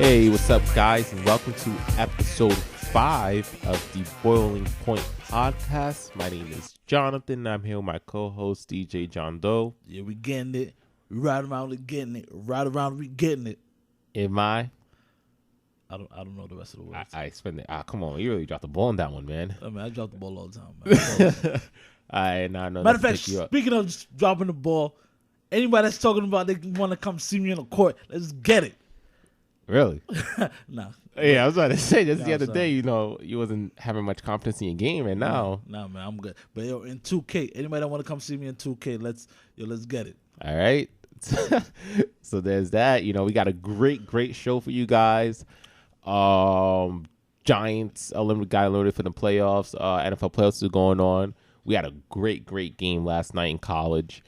Hey, what's up, guys, and welcome to episode 5 of the Boiling Point podcast. My name is Jonathan, and I'm here with my co-host, DJ John Doe. Yeah, we getting it. We ride around, we getting it. Ride around, we getting it. Am I? I don't know the rest of the words. I spend it. Come on, you really dropped the ball on that one, man. I mean, I drop the ball all the time, man. I know. Matter of fact, speaking of just dropping the ball, anybody that's talking about they want to come see me in the court, let's get it. Really? Nah. Yeah, I was about to say just the other day, you wasn't having much confidence in your game, and now. Nah, man, I'm good. But yo, in 2K, anybody that want to come see me in 2K, let's get it. All right. So there's that. We got a great show for you guys. Giants got eliminated for the playoffs. NFL playoffs are going on. We had a great game last night in college.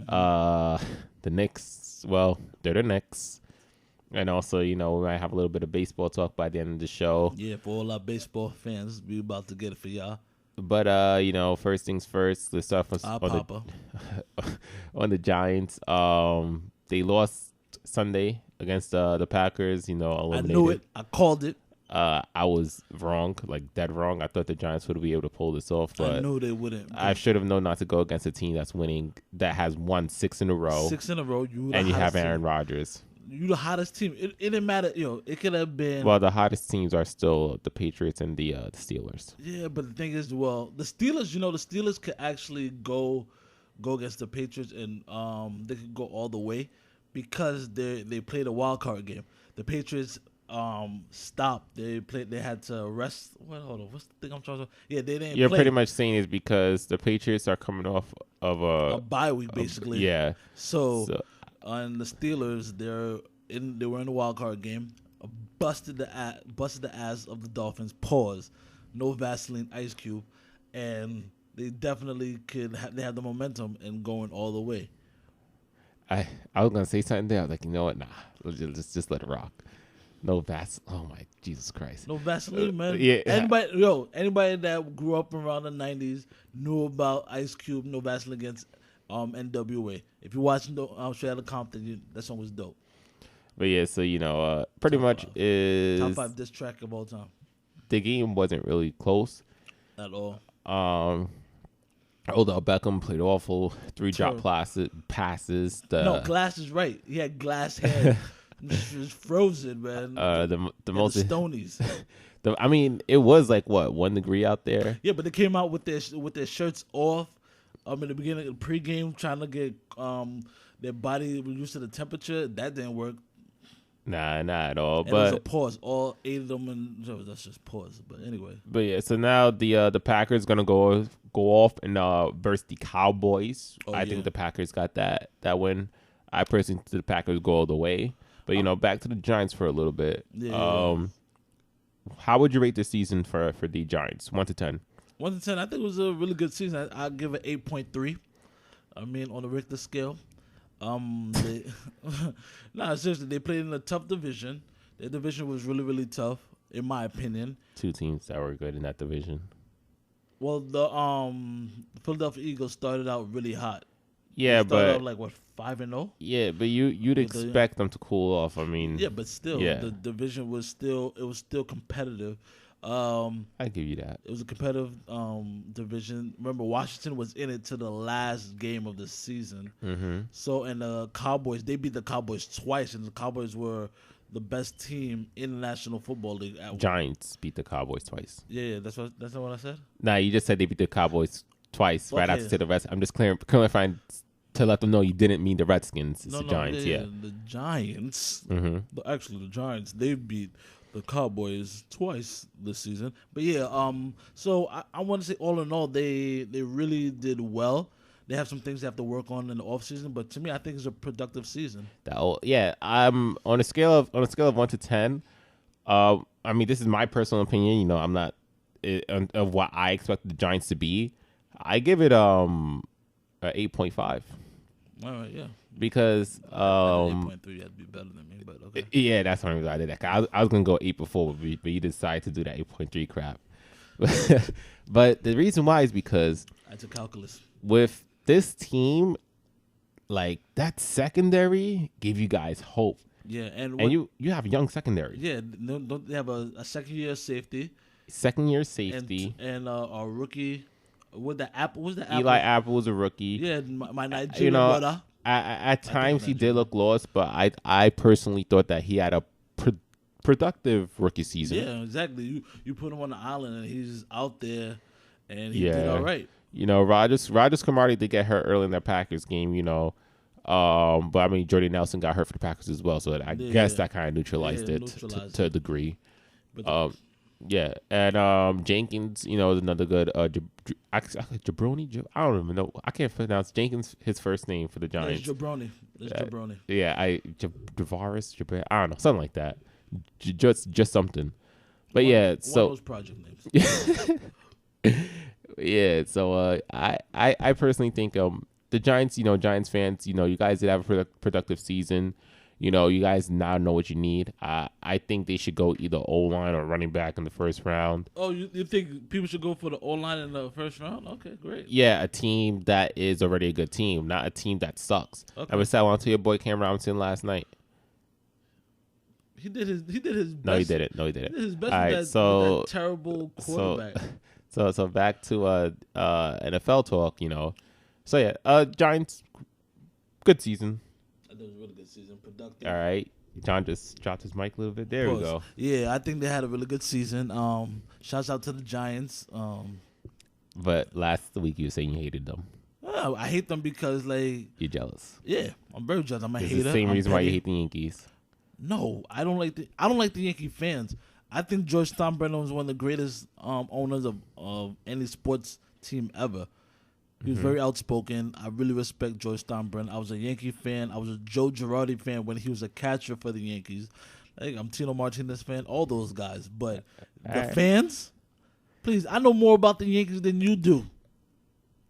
The Knicks, well, they're the Knicks. And also, we might have a little bit of baseball talk by the end of the show. Yeah, for all our baseball fans, we about to get it for y'all. But, first things first, let's start on the Giants. They lost Sunday against the Packers, eliminated. I knew it. I called it. I was wrong, like dead wrong. I thought the Giants would be able to pull this off, but I knew they wouldn't. I should have known not to go against a team that's winning, that has won 6 in a row. 6 in a row. And you have Aaron Rodgers. You the hottest team. It didn't matter. It could have been. Well, the hottest teams are still the Patriots and the Steelers. Yeah, but the thing is, the Steelers. The Steelers could actually go against the Patriots, and they could go all the way because they played a wild card game. The Patriots stopped. They had to rest. Hold on. What's the thing I'm trying to? Yeah, they didn't. You're play. pretty much saying is because the Patriots are coming off of a bye week, basically. Yeah. So and the Steelers, they were in the wild card game, busted the ass of the Dolphins. Pause. No Vaseline, Ice Cube, and they definitely they have the momentum and going all the way. I was gonna say something there. I was like, you know what? Nah, let's just let it rock. No Vaseline. Oh my Jesus Christ. No Vaseline, man. Yeah. Anybody that grew up around the 90s knew about Ice Cube, No Vaseline against NWA. If you're watching Straight Outta Compton, that song was dope. But yeah, so pretty much is top 5 diss track of all time. The game wasn't really close at all. Odell Beckham played awful. 3 drop passes. No, Glass is right. He had glass head. Just frozen, man. The most Stonies. It was like 1 degree out there. Yeah, but they came out with their shirts off. In the beginning, pregame, trying to get their body used to the temperature. That didn't work. Nah, not at all. And but it was a pause. All 8 of them, and that's just pause. But anyway. But yeah, so now the Packers gonna go off and versus the Cowboys. I think the Packers got that win. I personally think the Packers go all the way. But back to the Giants for a little bit. Yeah. How would you rate this season for the Giants? 1 to 10. 1 to 10. I think it was a really good season. I'll give it 8.3. On the Richter scale. Seriously, they played in a tough division. Their division was really, really tough, in my opinion. 2 teams that were good in that division. Well, the Philadelphia Eagles started out really hot. Yeah, they started out 5-0. Yeah, but you'd expect them to cool off. Yeah, but still, the division was still competitive. I give you that. It was a competitive division. Remember, Washington was in it to the last game of the season. Mm-hmm. So, and the Cowboys, they beat the Cowboys twice, and the Cowboys were the best team in the National Football League. Giants beat the Cowboys twice. Yeah, that's not what I said? Nah, you just said they beat the Cowboys twice right after the rest. I'm just clarifying to let them know you didn't mean the Redskins. It's the Giants, yeah. The Giants, mm-hmm. Actually the Giants, they beat the Cowboys twice this season. But yeah, so I want to say all in all, they really did well. They have some things they have to work on in the offseason, but to me, I think it's a productive season. I'm on a scale of 1 to 10. This is my personal opinion. I'm not of what I expect the Giants to be. I give it 8.5. All right, yeah. Because 8.3 had to be better than me, but okay. Yeah, that's the only reason I did that. I was gonna go 8 before, but you decided to do that 8.3 crap. But the reason why is because I took calculus. With this team, like that secondary gave you guys hope. Yeah, and you have a young secondary. Yeah, don't they have a second year safety Second year safety. and a rookie. What the Apple? Was the Apple? Eli Apple was a rookie. Yeah, my Nigerian brother. At times he did look lost, but I personally thought that he had a productive rookie season. Yeah, exactly. You put him on the island and he's out there, and he did all right. Rogers Cromartie did get hurt early in that Packers game. But I mean Jordy Nelson got hurt for the Packers as well, so I guess that kind of neutralized it to a degree. But and Jenkins, is another good Jabroni. I don't even know. I can't pronounce Jenkins his first name for the Giants. It's Jabroni. Jabroni. Yeah, Javaris, I don't know, something like that. Just something. But one of so those project names. yeah. So I personally think the Giants, Giants fans, you guys did have a productive season. You guys now know what you need. I think they should go either O-line or running back in the first round. Oh, you think people should go for the O-line in the first round? Okay, great. Yeah, a team that is already a good team, not a team that sucks. Okay. I was telling to your boy Cam Robinson last night. He did his best. No, he didn't. He did his best All right, with that terrible quarterback. So back to NFL talk, So yeah, Giants, good season. That was a really good season, productive. All right, John just dropped his mic a little bit. There we go. Yeah, I think they had a really good season. Shouts out to the Giants. But last week you were saying you hated them. I hate them because you're jealous. Yeah, I'm very jealous. I'm a hater. It's the same reason why you hate the Yankees. No, I don't like the Yankee fans. I think George Steinbrenner was one of the greatest owners of any sports team ever. He was very outspoken. I really respect George Steinbrenner. I was a Yankee fan. I was a Joe Girardi fan when he was a catcher for the Yankees. I'm Tino Martinez fan. All those guys. But the fans, please, I know more about the Yankees than you do.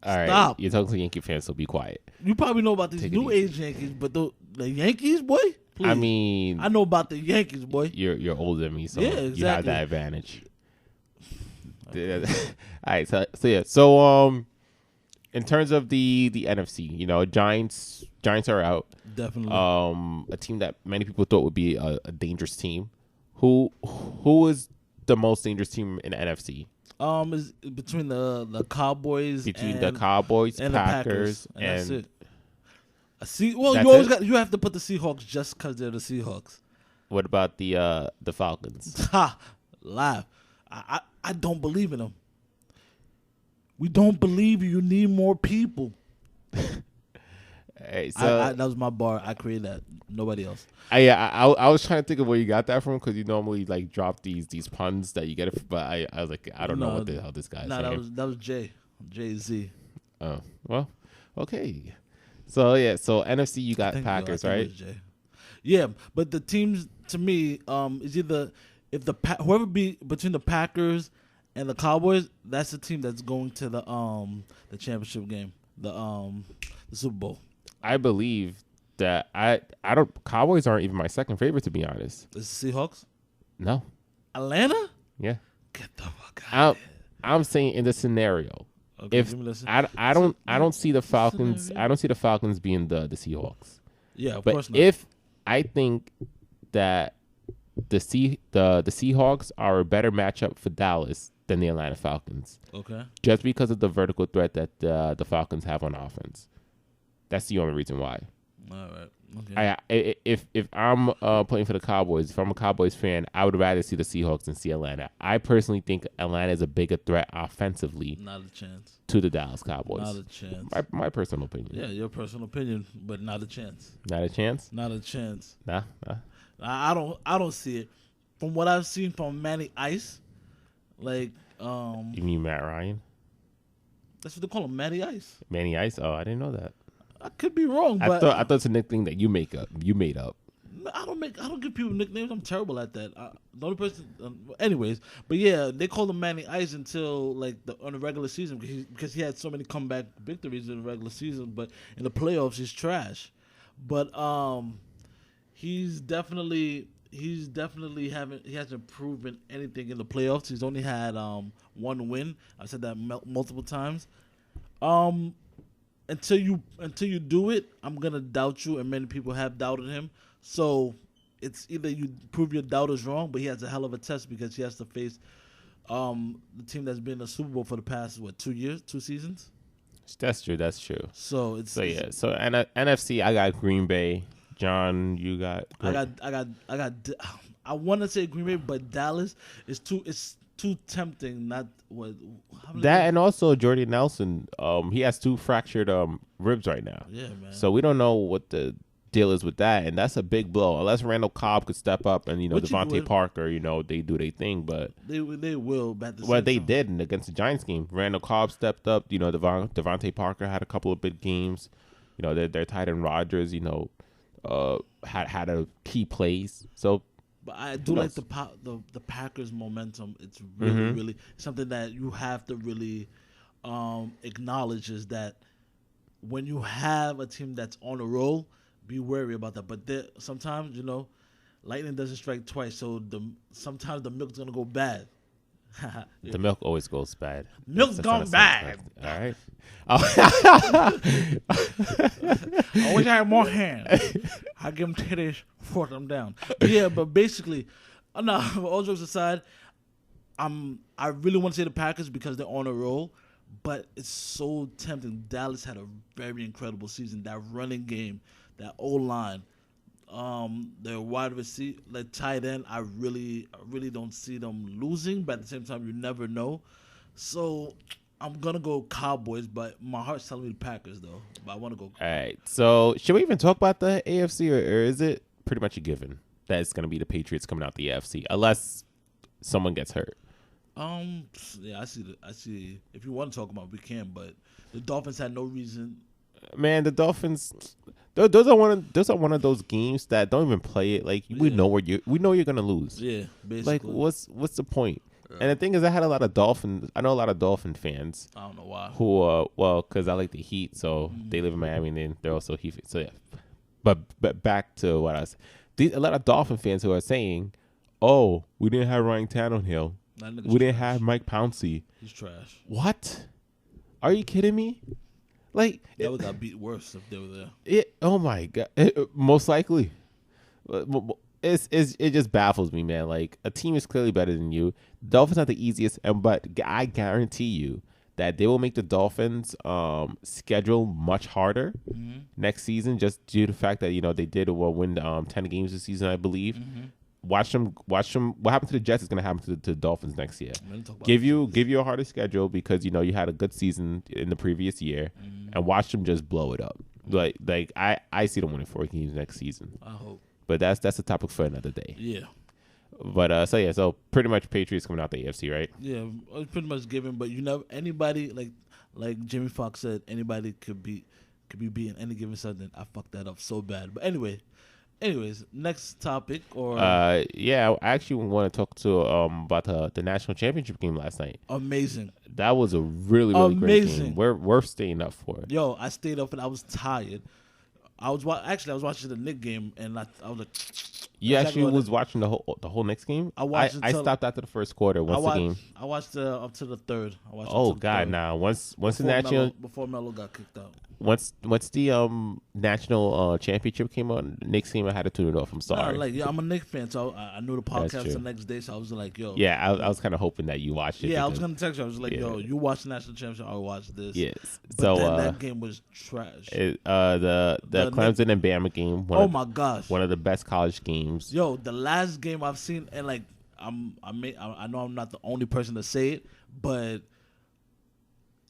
All right. Stop. You're talking to Yankee fans, so be quiet. You probably know about these new age Yankees, but the Yankees, boy. Please. I mean, I know about the Yankees, boy. You're older than me, so yeah, exactly. You have that advantage. Okay. All right, so in terms of the NFC, Giants are out. Definitely. A team that many people thought would be a dangerous team. Who is the most dangerous team in the NFC? Is between the Cowboys, and Packers, and that's it. You have to put the Seahawks just because they're the Seahawks. What about the Falcons? Ha! Laugh. I don't believe in them. We don't believe you. You need more people. Hey, so that was my bar. I created that. Nobody else. I was trying to think of where you got that from because you normally drop these puns that you get it, but I was like, I don't know what the hell this guy's saying. that was Jay-Z. Oh, well, okay. So NFC you got Packers, right? Yeah, but the teams to me is either whoever be between the Packers and the Cowboys, that's the team that's going to the championship game, the Super Bowl. I believe that Cowboys aren't even my second favorite, to be honest. Is the Seahawks? No. Atlanta? Yeah. Get the fuck out. I'm saying in the scenario. Okay, if I don't see the Falcons, I don't see the Falcons being the Seahawks. Yeah, of but course not. If I think that the Seahawks are a better matchup for Dallas than the Atlanta Falcons. Okay. Just because of the vertical threat that the Falcons have on offense. That's the only reason why. All right. Okay. If I'm playing for the Cowboys, if I'm a Cowboys fan, I would rather see the Seahawks than see Atlanta. I personally think Atlanta is a bigger threat offensively. Not a chance. To the Dallas Cowboys. Not a chance. My personal opinion. Yeah, your personal opinion, but not a chance. Not a chance? Not a chance. Nah. I don't see it. From what I've seen from Matty Ice, You mean Matt Ryan? That's what they call him, Matty Ice. Matty Ice? Oh, I didn't know that. I could be wrong, but I thought it's a nickname that you made up. I don't give people nicknames. I'm terrible at that. The only person, anyways. But yeah, they called him Matty Ice until on the regular season because he had so many comeback victories in the regular season. But in the playoffs, he's trash. But he's definitely hasn't proven anything in the playoffs. He's only had one win. I said that multiple times. Until you do it, I'm gonna doubt you, and many people have doubted him. So it's either you prove your doubters wrong, but he has a hell of a test because he has to face the team that's been in the Super Bowl for the past 2 seasons. That's true. That's true. So it's So NFC, I got Green Bay. John, you got. I want to say Green Bay, but Dallas is too tempting. Not what that, and also Jordy Nelson. He has 2 fractured ribs right now. Yeah, man. So we don't know what the deal is with that, and that's a big blow. Unless Randall Cobb could step up, and Devontae Parker, they do their thing, but they will. But they did against the Giants game. Randall Cobb stepped up. Devontae Parker had a couple of big games. Their tight end Rodgers, had a key plays. So, but I do like the Packers' momentum. It's really really something that you have to really acknowledge is that when you have a team that's on a roll, be wary about that. But sometimes, lightning doesn't strike twice. So sometimes the milk's going to go bad. The milk always goes bad. Milk's gone bad. All right. I wish I had more hands. I give them titties, force them down. But basically, no, all jokes aside, I really want to say the Packers because they're on a roll. But it's so tempting. Dallas had a very incredible season. That running game, that O-line, their wide receiver, like tight end, I really don't see them losing. But at the same time, you never know. So I'm gonna go Cowboys, but my heart's telling me the Packers though. But I want to go. All right. So should we even talk about the AFC, or is it pretty much a given that it's gonna be the Patriots coming out the AFC, unless someone gets hurt? Yeah, I see. If you want to talk about it, we can, but the Dolphins had no reason. Man, the Dolphins, those are one of those games that don't even play it. Like we know you're gonna lose. Yeah, basically. Like what's the point? Yeah. And the thing is, I know a lot of Dolphin fans. I don't know why. Who because I like the Heat, so they live in Miami, and they're also Heat. So yeah, but back to what I was. A lot of Dolphin fans who are saying, "Oh, we didn't have Ryan Tannehill. We didn't have Mike Pouncey. He's trash." What? Are you kidding me? Like that would got beat worse if they were there. Oh my god! Most likely, it just baffles me, man. Like a team is clearly better than you. Dolphins are the easiest, but I guarantee you that they will make the Dolphins schedule much harder next season, just due to the fact that they did win 10 games this season, I believe. Watch them. What happened to the Jets is going to happen to the Dolphins next year. Give you a harder schedule because you had a good season in the previous year, and watch them just blow it up. Like I see them winning 4 games next season. I hope. But that's a topic for another day. Yeah. But so pretty much Patriots coming out the AFC, right? Yeah, it's pretty much given. But anybody like Jimmy Fox said, anybody could be beaten any given Sunday. I fucked that up so bad. But anyways, next topic I actually want to talk to about the national championship game last night. Amazing. That was a really great game. We're worth staying up for. Yo, I stayed up and I was tired. I was watching the Knicks game and I was like. You actually was watching the whole Knicks game? I stopped after the first quarter. The game? I watched up to the third. Now once the national before Melo got kicked out. Once the national championship came on, Knicks game, I had to tune it off. I'm sorry. I'm a Knicks fan, so I knew the podcast the next day, so I was like, yo. Yeah, I was kind of hoping that you watched it. Yeah, I was gonna text you. I was like, yo, you watch the national championship, I'll watch this. Yes. But then that game was trash. The Clemson and Bama game. My gosh, one of the best college games. Yo, the last game I've seen, and I know I'm not the only person to say it, but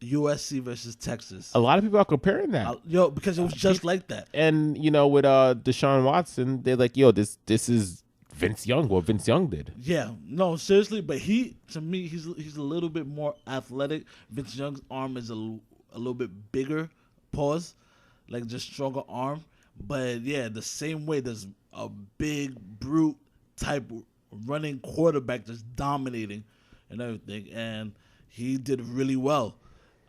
USC versus Texas. A lot of people are comparing that. Because it was just like that. And with Deshaun Watson, they're like, yo, this is Vince Young, what Vince Young did. Yeah, no, seriously, but he's a little bit more athletic. Vince Young's arm is a little bit bigger, like just stronger arm. But yeah, the same way there's a big brute type running quarterback just dominating and everything, and he did really well.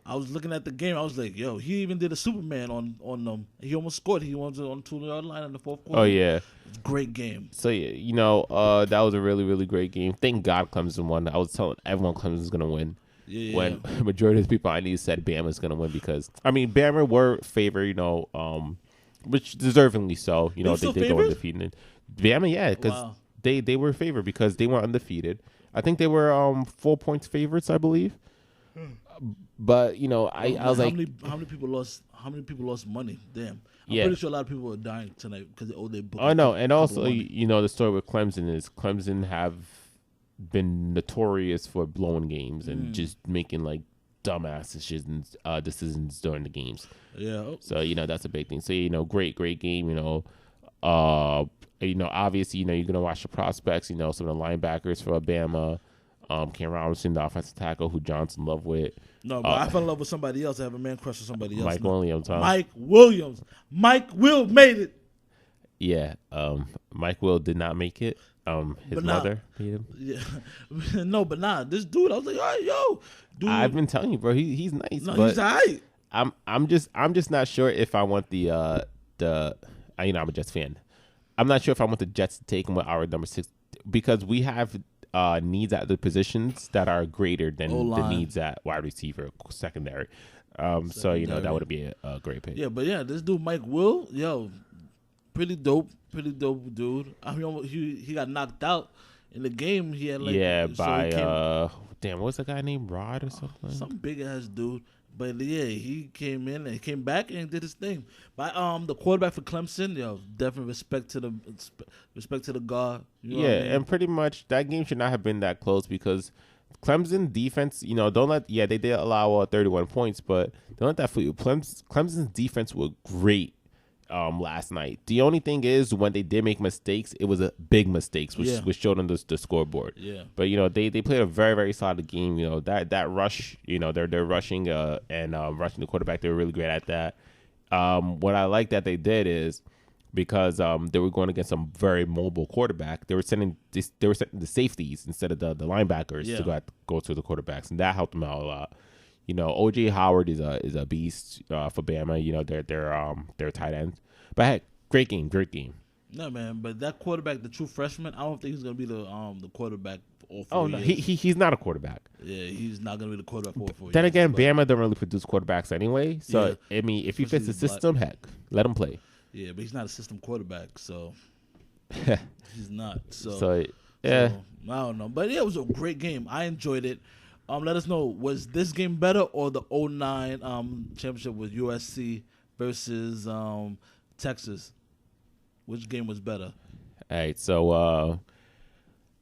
I was looking at the game. I was like, yo, he even did a Superman on them. He almost scored. He went on the 2-yard line in the fourth quarter. Oh, yeah. Great game. So, that was a really, really great game. Thank God Clemson won. I was telling everyone Clemson's going to win. Yeah. When the majority of the people I knew said Bama's going to win because, Bama were favored, which deservingly so. They did go undefeated. Bama, yeah, because Wow. they were favored because they were undefeated. I think they were 4 points favorites, I believe. But you know, I was how like, many people lost? How many people lost money? Damn. I'm Yeah. pretty sure a lot of people are dying tonight because they owe their book. oh no, and also you know the story with Clemson is Clemson have been notorious for blowing games and just making like dumbass decisions during the games. Yeah. So you know that's a big thing. So you know, great game. You know, obviously, you know, you're gonna watch the prospects. You know, some of the linebackers for Alabama, Cam Robinson, the offensive tackle who Johnson love with. No, but I fell in love with somebody else. I have a man crush on somebody else. Mike Williams, huh? Mike Williams. Mike Will made it. Yeah, Mike Will did not make it. His But mother made him. Yeah. No, but nah. This dude, I was like, all right, yo, dude. I've been telling you, bro. He's nice, No, but he's alright. I'm just not sure if I want you know, I'm a Jets fan. I'm not sure if I want the Jets to take him with our number 6 because we have needs at the positions that are greater than O-line. the needs at wide receiver, secondary. So you know that would be a great pick. Yeah, but yeah, this dude Mike Will, yo, pretty dope dude. I mean, he got knocked out in the game. He had like by so damn, what's the guy named Rod or something? some big ass dude. But yeah, he came in and he came back and did his thing. But the quarterback for Clemson, yo, definitely respect to the guard. You know what I mean? And pretty much that game should not have been that close because Clemson defense, you know, they did allow 31 points, but don't let that fool you. Clemson's defense was great last night. The only thing is when they did make mistakes, it was a big mistakes, which showed on the scoreboard. Yeah. But you know, they played a very, very solid game. You know, that rush, you know, they're rushing and rushing the quarterback. They were really great at that. What I like that they did is because they were going against some very mobile quarterback, they were sending the safeties instead of the linebackers to go to the quarterbacks, and that helped them out a lot. You know, OJ Howard is a beast for Bama. You know, they're tight ends. But heck, great game. No man, but that quarterback, the true freshman, I don't think he's gonna be the quarterback for all 4 Oh no, years. he's not a quarterback. Yeah, he's not gonna be the quarterback for all 4 years. Then again, but- Bama don't really produce quarterbacks anyway. So I mean, if he fits the Especially system, heck, let him play. Yeah, but he's not a system quarterback, so he's not. So yeah. So, I don't know. But yeah, it was a great game. I enjoyed it. Let us know, was this game better or the 09 championship with USC versus Texas? Which game was better? All right, so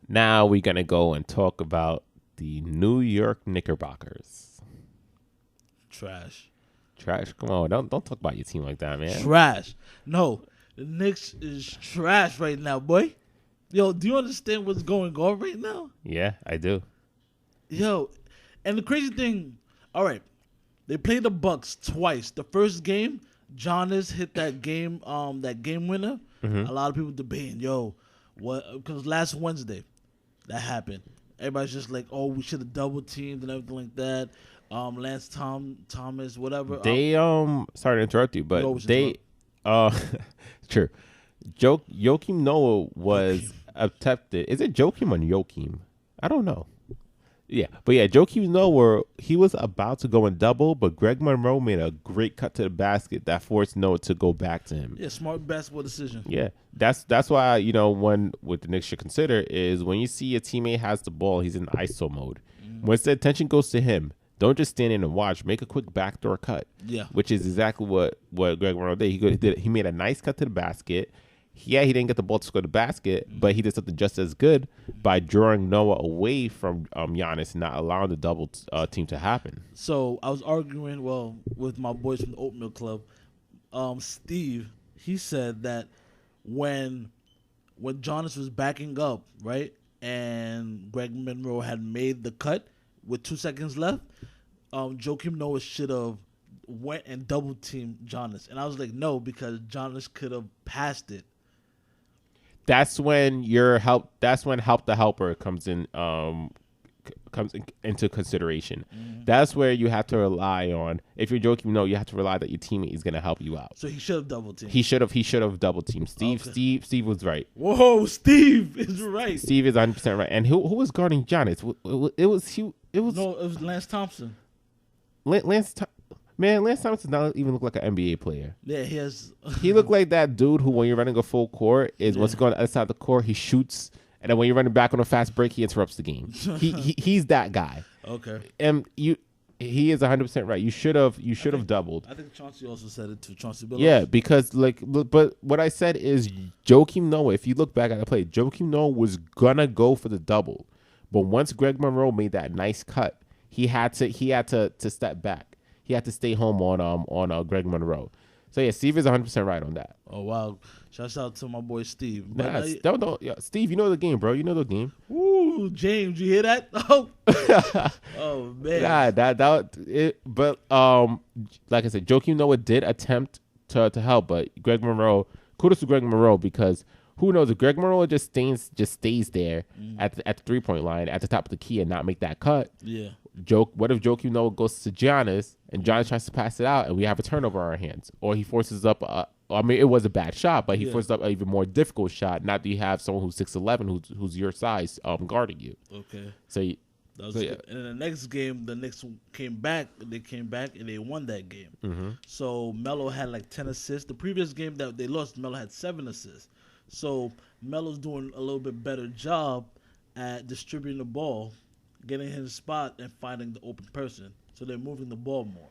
now we're gonna go and talk about the New York Knickerbockers. Trash. Come on, don't talk about your team like that, man. Trash. No, the Knicks is trash right now, boy. Yo, do you understand what's going on right now? Yeah, I do. Yo, and the crazy thing, all right, they played the Bucks twice. The first game, Giannis hit that game winner. A lot of people debating, yo, what? Because last Wednesday, that happened. Everybody's just like, oh, we should have double teamed and everything like that. Lance Thomas, whatever. They sorry to interrupt you, but always they true. Joakim Noah was attempted. Is it Joakim or Joakim? I don't know. Yeah, but yeah, Joakim Noah, he was about to go and double, but Greg Monroe made a great cut to the basket that forced Noah to go back to him. Yeah, smart basketball decision. Yeah, that's why, you know, what the Knicks should consider is when you see a teammate has the ball, he's in ISO mode. Once the attention goes to him, don't just stand in and watch. Make a quick backdoor cut. Yeah. Which is exactly what Greg Monroe did. He made a nice cut to the basket. Yeah, he didn't get the ball to score the basket, but he did something just as good by drawing Noah away from Giannis and not allowing the double team to happen. So I was arguing, with my boys from the Oatmeal Club. Steve, he said that when Giannis was backing up, right, and Greg Monroe had made the cut with 2 seconds left, Joakim Noah should have went and double teamed Giannis, and I was like, no, because Giannis could have passed it. That's when help the helper comes into consideration. That's where you have to rely on. If you're Joakim Noah, you have to rely that your teammate is going to help you out. So he should have double teamed. He should have double teamed. Steve was right. Whoa, Steve is right. Steve is 100% right. And who was guarding Giannis? It was Lance Thompson. Lance. Man, Lance Thomas does not even look like an NBA player. Yeah, he has. He looked like that dude who, when you're running a full court, once you go on the other side of the court, he shoots, and then when you're running back on a fast break, he interrupts the game. He's that guy. Okay. And he is 100% right. You should have doubled. I think Chauncey also said it too. Chauncey Billups. Yeah, because but what I said is Joakim Noah. If you look back at the play, Joakim Noah was gonna go for the double, but once Greg Monroe made that nice cut, he had to step back. He had to stay home on Greg Monroe. So yeah, Steve is 100% right on that. Oh wow! Shouts out to my boy Steve. Steve, you know the game, bro. You know the game. Ooh, James, you hear that? Oh man. But like I said, Joakim Noah did attempt to help, but Greg Monroe. Kudos to Greg Monroe, because who knows if Greg Monroe just stays there at the 3-point line at the top of the key and not make that cut. Yeah. What if Joakim Noah goes to Giannis and Giannis tries to pass it out and we have a turnover on our hands, or he forces up? It was a bad shot, but he forced up an even more difficult shot. Not that you have someone who's 6'11", who's your size, guarding you. Okay. And in the next game, the Knicks came back. They came back and they won that game. Mm-hmm. So Melo had like 10 assists. The previous game that they lost, Melo had 7 assists. So Melo's doing a little bit better job at distributing the ball, getting his spot, and finding the open person. So they're moving the ball more.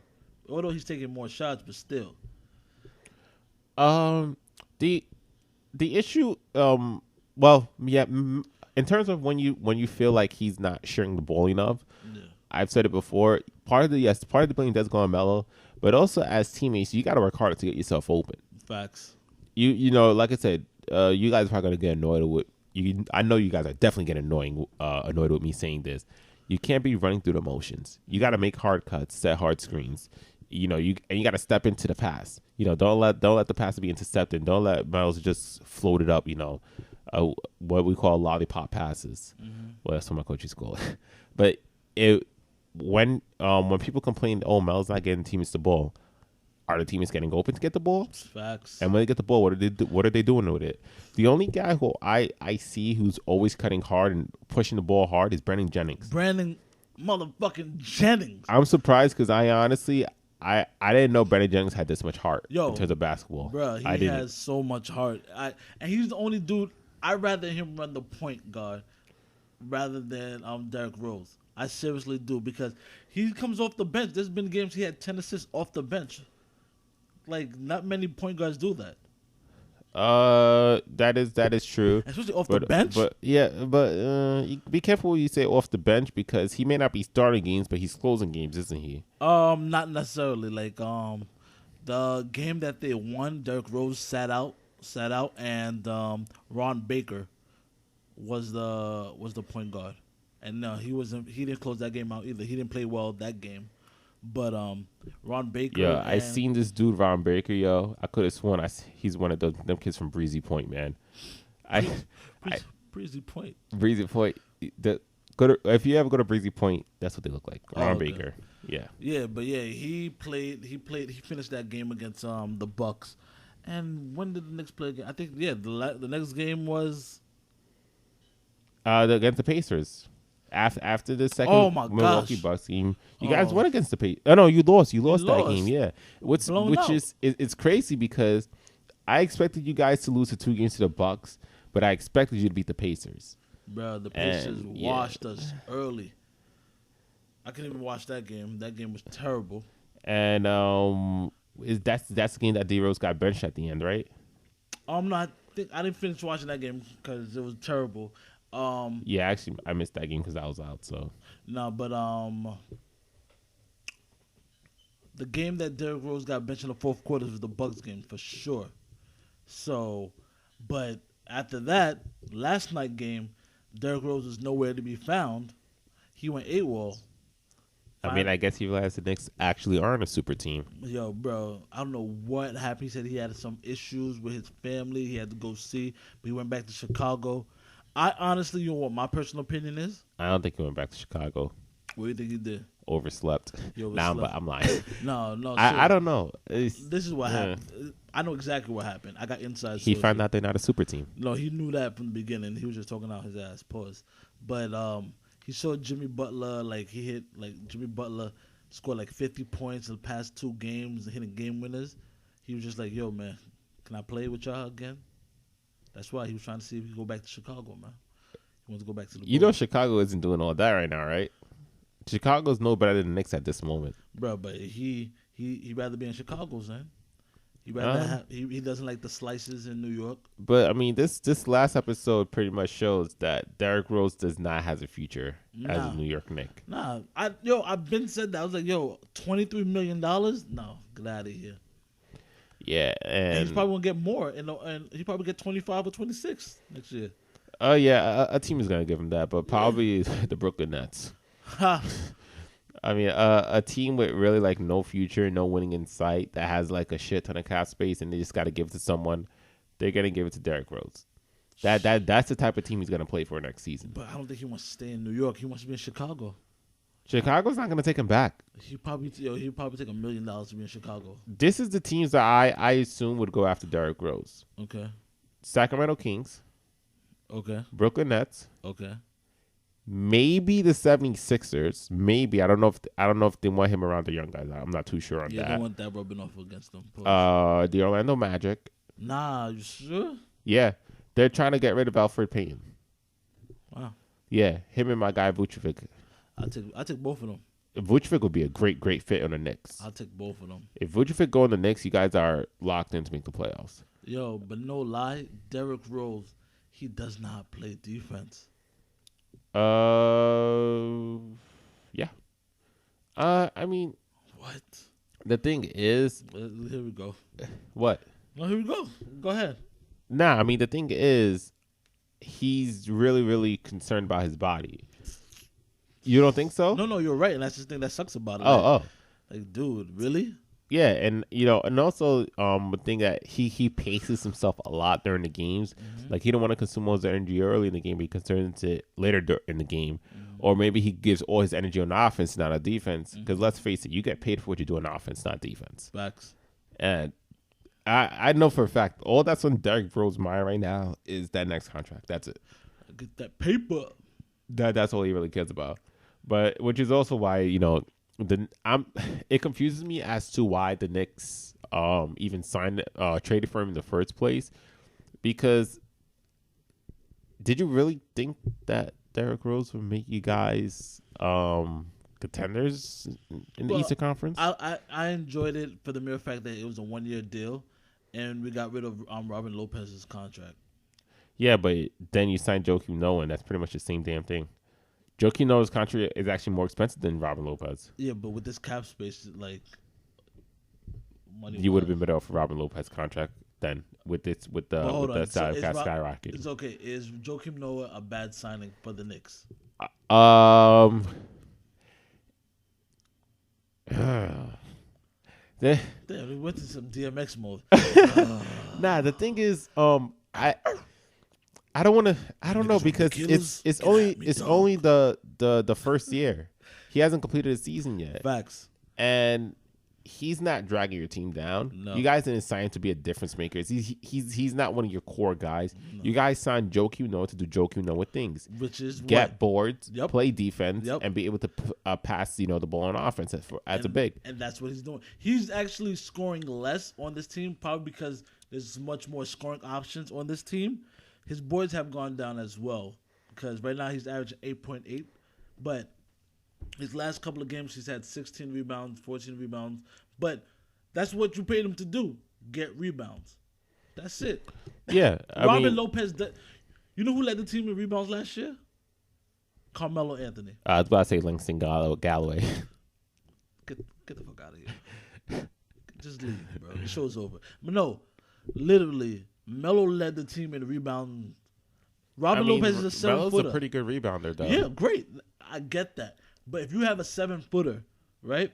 Although he's taking more shots, but still. The issue, in terms of when you feel like he's not sharing the ball enough, I've said it before. Part of the blame does go on Melo, but also as teammates, you got to work harder to get yourself open. Facts. You know, like I said, you guys are probably gonna get annoyed with you. I know you guys are definitely getting annoyed with me saying this. You can't be running through the motions. You got to make hard cuts, set hard screens. You know, you got to step into the pass. You know, don't let the pass be intercepted. Don't let Miles just float it up. You know, what we call lollipop passes. Mm-hmm. Well, that's what my coaches call it. But when people complain, oh, Miles not getting teammates the ball, are the teammates getting open to get the ball? Facts. And when they get the ball, what are they doing with it? The only guy who I see who's always cutting hard and pushing the ball hard is Brandon Jennings. Brandon motherfucking Jennings. I'm surprised because I honestly didn't know Brandon Jennings had this much heart in terms of basketball. Bro, he has so much heart. And he's the only dude. I'd rather him run the point guard rather than Derrick Rose. I seriously do, because he comes off the bench. There's been games he had 10 assists off the bench. Like, not many point guards do that. That is true. Especially off the bench. But be careful when you say off the bench, because he may not be starting games, but he's closing games, isn't he? Not necessarily. Like, the game that they won, Derrick Rose sat out, and Ron Baker was the point guard, and no, he didn't close that game out either. He didn't play well that game. But Ron Baker. Yeah, I seen this dude Ron Baker. Yo, I could have sworn he's one of them kids from Breezy Point, man. Breezy Point. Breezy Point. If you ever go to Breezy Point, that's what they look like. Ron Baker. Yeah. Yeah, but yeah, he finished that game against the Bucks. And when did the Knicks play again? I think the next game was against the Pacers. After the second Milwaukee Bucks game, you guys won against the Pacers. Oh no, you lost. You lost that game. Yeah, which is it's crazy, because I expected you guys to lose the 2 games to the Bucks, but I expected you to beat the Pacers. Bro, the Pacers washed us early. I couldn't even watch that game. That game was terrible. And that's the game that D Rose got benched at the end, right? I didn't finish watching that game because it was terrible. Yeah, actually, I missed that game because I was out. So no, but the game that Derrick Rose got benched in the fourth quarter was the Bucks game for sure. So, but after that, last night game, Derrick Rose was nowhere to be found. He went AWOL. I mean, I guess he realized the Knicks actually aren't a super team. Yo, bro, I don't know what happened. He said he had some issues with his family. He had to go see, but he went back to Chicago. I honestly, you know what my personal opinion is? I don't think he went back to Chicago. What do you think he did? Overslept. Nah, I'm lying. No. I don't know. This is what happened. I know exactly what happened. I got inside. He found out they're not a super team. No, he knew that from the beginning. He was just talking out his ass. Pause. But he saw Jimmy Butler. Like, he hit, like, Jimmy Butler scored like 50 points in the past 2 games, hitting game winners. He was just like, yo, man, can I play with y'all again? That's why he was trying to see if he could go back to Chicago, man. He wants to go back to the You Bulls. know Chicago isn't doing all that right now, right? Chicago's no better than the Knicks at this moment. Bro, but he rather be in Chicago, man. He doesn't like the slices in New York. But I mean, this last episode pretty much shows that Derrick Rose does not have a future as a New York Knick. Nah, I've been said that. I was like, yo, $23 million? No, get out of here. Yeah, and he's probably gonna get more, and he probably get 25 or 26 next year. Oh yeah, a team is gonna give him that, but probably the Brooklyn Nets. I mean, a team with really like no future, no winning in sight, that has like a shit ton of cap space, and they just got to give it to someone. They're gonna give it to Derrick Rose. That's the type of team he's gonna play for next season. But I don't think he wants to stay in New York. He wants to be in Chicago. Chicago's not gonna take him back. He probably take $1 million to be in Chicago. This is the teams that I assume would go after Derrick Rose. Okay. Sacramento Kings. Okay. Brooklyn Nets. Okay. Maybe the 76ers. Maybe. I don't know if they want him around the young guys. I'm not too sure on that. Yeah, they want that rubbing off against them. The Orlando Magic. Nah, you sure? Yeah. They're trying to get rid of Alfred Payton. Wow. Yeah, him and my guy Vucevic. I take both of them. Vucevic would be a great fit on the Knicks. I'll take both of them. If Vucevic go on the Knicks, you guys are locked in to make the playoffs. Yo, but no lie, Derrick Rose, he does not play defense. Yeah. I mean, what? The thing is, here we go. What? No, here we go. Go ahead. Nah, I mean the thing is, he's really concerned about his body. You don't think so? No, you're right, and that's the thing that sucks about it. Like, dude, really? Yeah, and and also the thing that he paces himself a lot during the games. Mm-hmm. Like he don't want to consume all his energy early in the game, but he concerns it later in the game, or maybe he gives all his energy on offense, not on defense. Because let's face it, you get paid for what you do on offense, not defense. Facts. And I know for a fact all that's on Derrick Rose's mind right now is that next contract. That's it. Get that paper. That's all he really cares about. But which is also why it confuses me as to why the Knicks even traded for him in the first place. Because did you really think that Derrick Rose would make you guys contenders in the Eastern Conference? I enjoyed it for the mere fact that it was a 1-year deal, and we got rid of Robin Lopez's contract. Yeah, but then you signed Joakim Noah, and that's pretty much the same damn thing. Joakim Noah's contract is actually more expensive than Robin Lopez. Yeah, but with this cap space, like, money. You would have been better off for Robin Lopez's contract than with the salary cap skyrocket. It's okay. Is Joakim Noah a bad signing for the Knicks? Damn, we went to some DMX mode. Nah, the thing is, I don't know because it's only the first year. He hasn't completed a season yet. Facts. And he's not dragging your team down. No. You guys didn't sign to be a difference maker. He's not one of your core guys. No. You guys signed Joakim Noah to do Joakim Noah things, which is get boards, play defense, and be able to pass the ball on offense as a big. And that's what he's doing. He's actually scoring less on this team, probably because there's much more scoring options on this team. His boards have gone down as well because right now he's averaging 8.8, but his last couple of games he's had 16 rebounds, 14 rebounds. But that's what you paid him to do: get rebounds. That's it. Yeah, Robin Lopez. You know who led the team in rebounds last year? Carmelo Anthony. I was about to say Langston Galloway. Get the fuck out of here. Just leave, bro. The show's over. But no, literally. Melo led the team in rebound. Lopez is a 7-footer. Melo's a pretty good rebounder, though. Yeah, great. I get that. But if you have a 7-footer, right,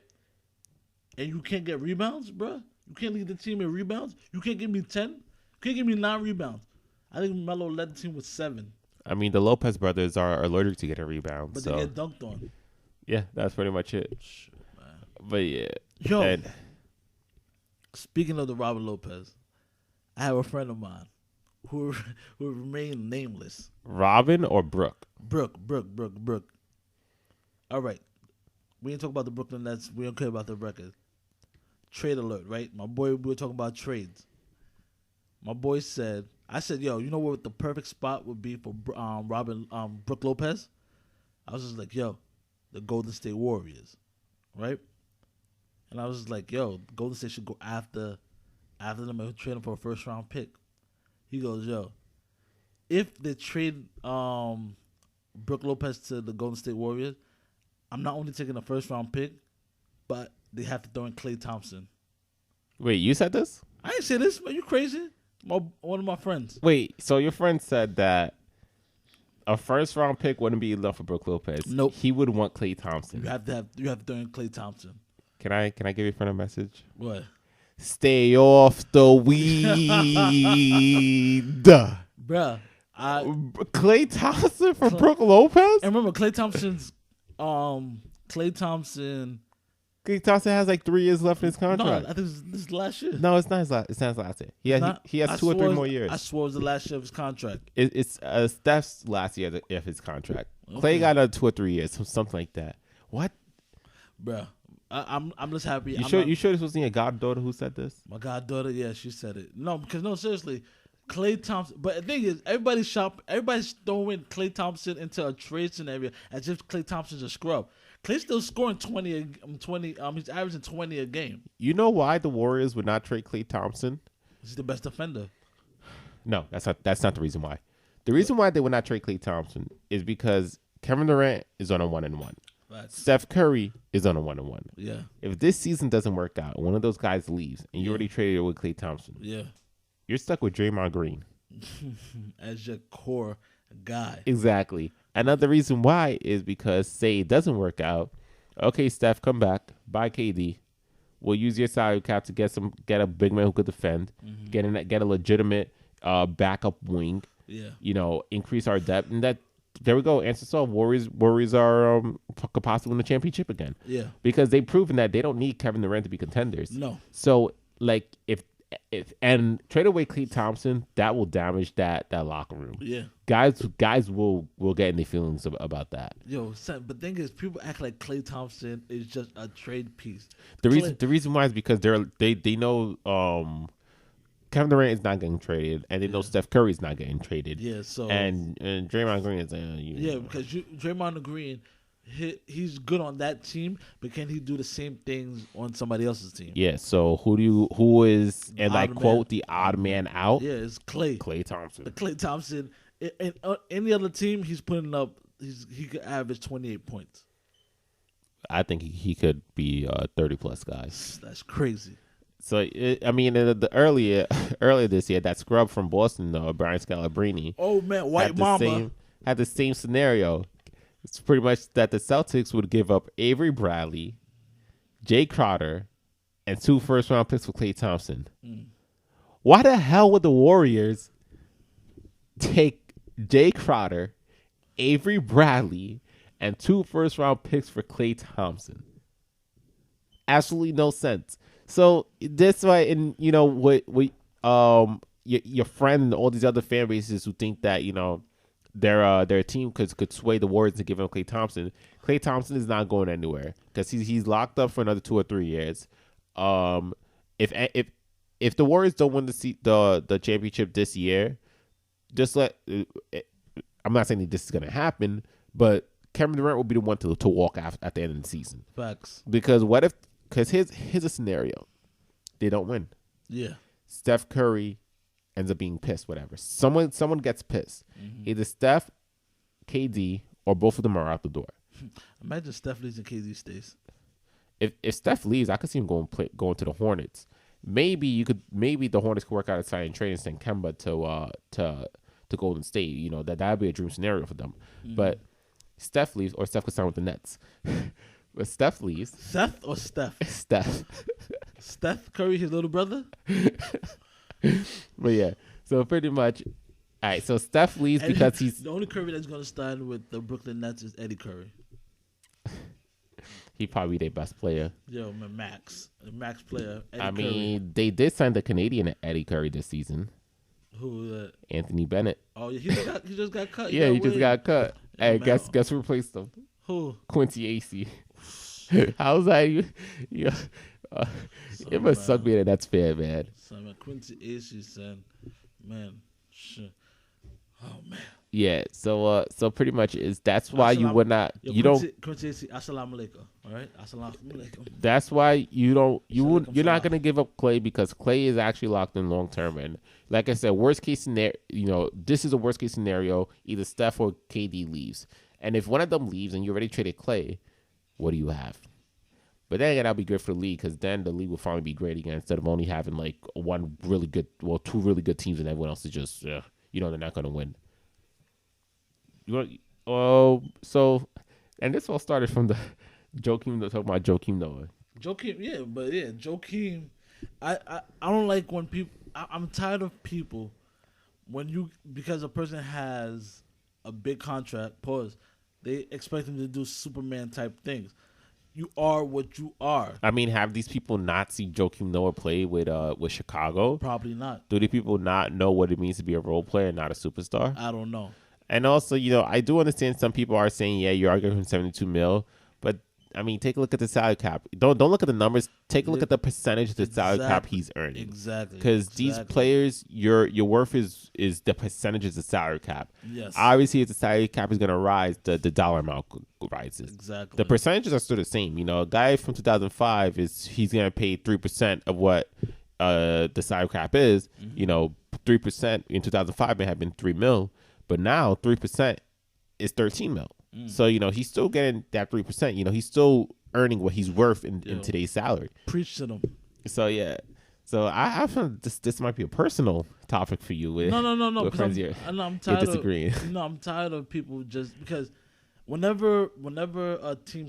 and you can't get rebounds, bro, you can't lead the team in rebounds. You can't give me 10. You can't give me 9 rebounds. I think Melo led the team with 7. I mean, the Lopez brothers are allergic to getting rebounds. But they get dunked on. Yeah, that's pretty much it. Shit, man. But yeah. Yo, speaking of the Robin Lopez, I have a friend of mine who remained nameless. Robin or Brooke? Brooke. All right. We ain't talking about the Brooklyn Nets. We don't care about the record. Trade alert, right? My boy, we were talking about trades. My boy said, I said, yo, you know what the perfect spot would be for Brook Lopez? I was just like, yo, the Golden State Warriors, right? And I was just like, yo, Golden State should go after them and trade him for a first round pick. He goes, yo, if they trade Brook Lopez to the Golden State Warriors, I'm not only taking a first round pick, but they have to throw in Klay Thompson. Wait, you said this? I ain't say this, man. You crazy? One of my friends. Wait, so your friend said that a first round pick wouldn't be enough for Brook Lopez. Nope. He would want Klay Thompson. You have to throw in Klay Thompson. Can I give your friend a message? What? Stay off the weed. Bruh. Klay Thompson for Brook Lopez? And remember, Klay Thompson has like 3 years left in his contract. No, I think this is last year. No, it's not his last. It's not his last year. He has 2 or 3 more years. I swore it was the last year of his contract. It's Steph's last year of his contract. Okay. Klay got another 2 or 3 years, something like that. What? Bruh. I'm just happy. You sure this wasn't your goddaughter who said this? My goddaughter, yeah, she said it. No, because seriously, Klay Thompson. But the thing is, everybody's throwing Klay Thompson into a trade scenario as if Klay Thompson's a scrub. Clay's still scoring 20. He's averaging 20 a game. You know why the Warriors would not trade Klay Thompson? He's the best defender. No, that's not the reason why. The reason why they would not trade Klay Thompson is because Kevin Durant is on a 1-1. Steph Curry is on a 1-1. Yeah. If this season doesn't work out, one of those guys leaves, and you already traded with Klay Thompson, you're stuck with Draymond Green as your core guy. Exactly. Another reason why is because say it doesn't work out. Okay, Steph, come back. Buy KD. We'll use your salary cap to get a big man who could defend. Mm-hmm. Get a legitimate backup wing. Yeah. Increase our depth, and that. There we go. Answer solved. Warriors are could possibly win the championship again. Yeah. Because they've proven that they don't need Kevin Durant to be contenders. No. So if and trade away Klay Thompson, that will damage that locker room. Yeah. Guys will get in their feelings about that. Yo, son, but the thing is, people act like Klay Thompson is just a trade piece. The reason why is because they know Kevin Durant is not getting traded, and they know Steph Curry is not getting traded. Yeah, so and Draymond Green is because Draymond Green, he's good on that team, but can he do the same things on somebody else's team? Yeah. So who is and like quote the odd man out? Yeah, it's Klay. Klay Thompson. Klay Thompson. And any other team, he's putting up. He could average 28 points. I think he could be 30+ guys. That's crazy. So the earlier this year, that scrub from Boston, Brian Scalabrine. Oh man, White Mamba had the same scenario. It's pretty much that the Celtics would give up Avery Bradley, Jay Crowder, and 2 first-round picks for Klay Thompson. Why the hell would the Warriors take Jay Crowder, Avery Bradley, and 2 first-round picks for Klay Thompson? Absolutely no sense. So that's why, and your friend and all these other fan bases who think that their team could sway the Warriors to give him Klay Thompson. Klay Thompson is not going anywhere because he's locked up for another 2 or 3 years. If the Warriors don't win the championship this year, just I'm not saying that this is going to happen, but Kevin Durant will be the one to walk at the end of the season. Facts. Because here's a scenario. They don't win. Yeah. Steph Curry ends up being pissed, whatever. Someone gets pissed. Mm-hmm. Either Steph, KD, or both of them are out the door. Imagine Steph leaves and KD stays. If Steph leaves, I could see him going to the Hornets. Maybe the Hornets could work out a sign trade and send Kemba to Golden State. That'd be a dream scenario for them. Mm-hmm. But Steph leaves, or Steph could sign with the Nets. But Steph leaves. Seth or Steph? Steph. Steph Curry, his little brother? But yeah, so pretty much. All right, so Steph leaves because he's... The only Curry that's going to stand with the Brooklyn Nets is Eddie Curry. He probably their best player. Yo, man, the max player, Eddie Curry. Curry. They did sign the Canadian Eddie Curry this season. Who was that? Anthony Bennett. Oh, yeah, he just got cut. He just got cut. Hey, guess who replaced him? Who? Quincy Acey. How's that? You it must suck being a Nets fan, man. So man, Quincy Acey said, "Man, shit. Oh man." Yeah. So pretty much that's why you would not. You Quincy Acey, assalamu alaikum. All right, assalamu alaikum. That's why you're not gonna give up Clay because Clay is actually locked in long term. And like I said, worst case scenario, this is a worst case scenario. Either Steph or KD leaves, and if one of them leaves and you already traded Clay, what do you have? But then again, that'll be good for the league because then the league will finally be great again instead of only having like two really good teams and everyone else is just they're not gonna win. And this all started from the talking about Joakim Noah. Joakim. I don't like when people. I'm tired of people because a person has a big contract. They expect him to do Superman type things. You are what you are. I mean, have these people not seen Joakim Noah play with Chicago? Probably not. Do these people not know what it means to be a role player and not a superstar? I don't know. And also, I do understand some people are saying, yeah, you are giving him $72 million, but I mean, take a look at the salary cap. Don't look at the numbers. Take a look at the percentage of the salary cap he's earning. Exactly. Because these players, your worth is the percentages of salary cap. Yes. Obviously, if the salary cap is going to rise, the dollar amount rises. Exactly. The percentages are still the same. A guy from 2005 he's going to pay 3% of what the salary cap is. 3% in 2005 may have been $3 million, but now 3% is $13 million. So, he's still getting that 3%. He's still earning what he's worth in today's salary. Preach to them. So, yeah. So, I feel this might be a personal topic for you. No. With friends I'm tired disagreeing. I'm tired of people just because whenever a team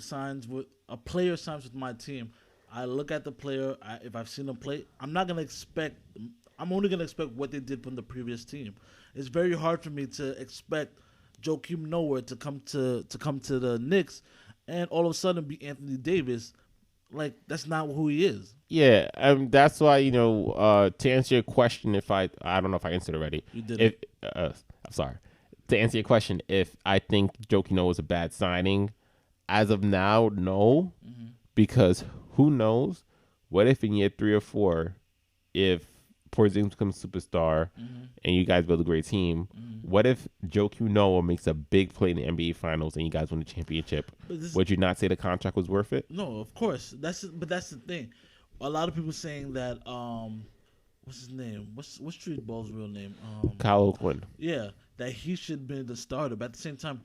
a player signs with my team, I look at the player. If I've seen them play, I'm only going to expect what they did from the previous team. It's very hard for me to expect Joakim Noah to come to the Knicks and all of a sudden be Anthony Davis. Like, that's not who he is. Yeah, that's why, to answer your question, I don't know if I answered already. You did. I'm sorry. To answer your question, if I think Joakim Noah is a bad signing, as of now, no. Mm-hmm. Because who knows? What if in year 3 or 4, if Porzingis becomes a superstar and you guys build a great team, what if Joakim Noah makes a big play in the NBA Finals and you guys win the championship? Would you not say the contract was worth it? No, of course. But that's the thing. A lot of people saying that what's his name? What's Street Ball's real name? Kyle O'Quinn. Yeah, that he should be the starter. But at the same time,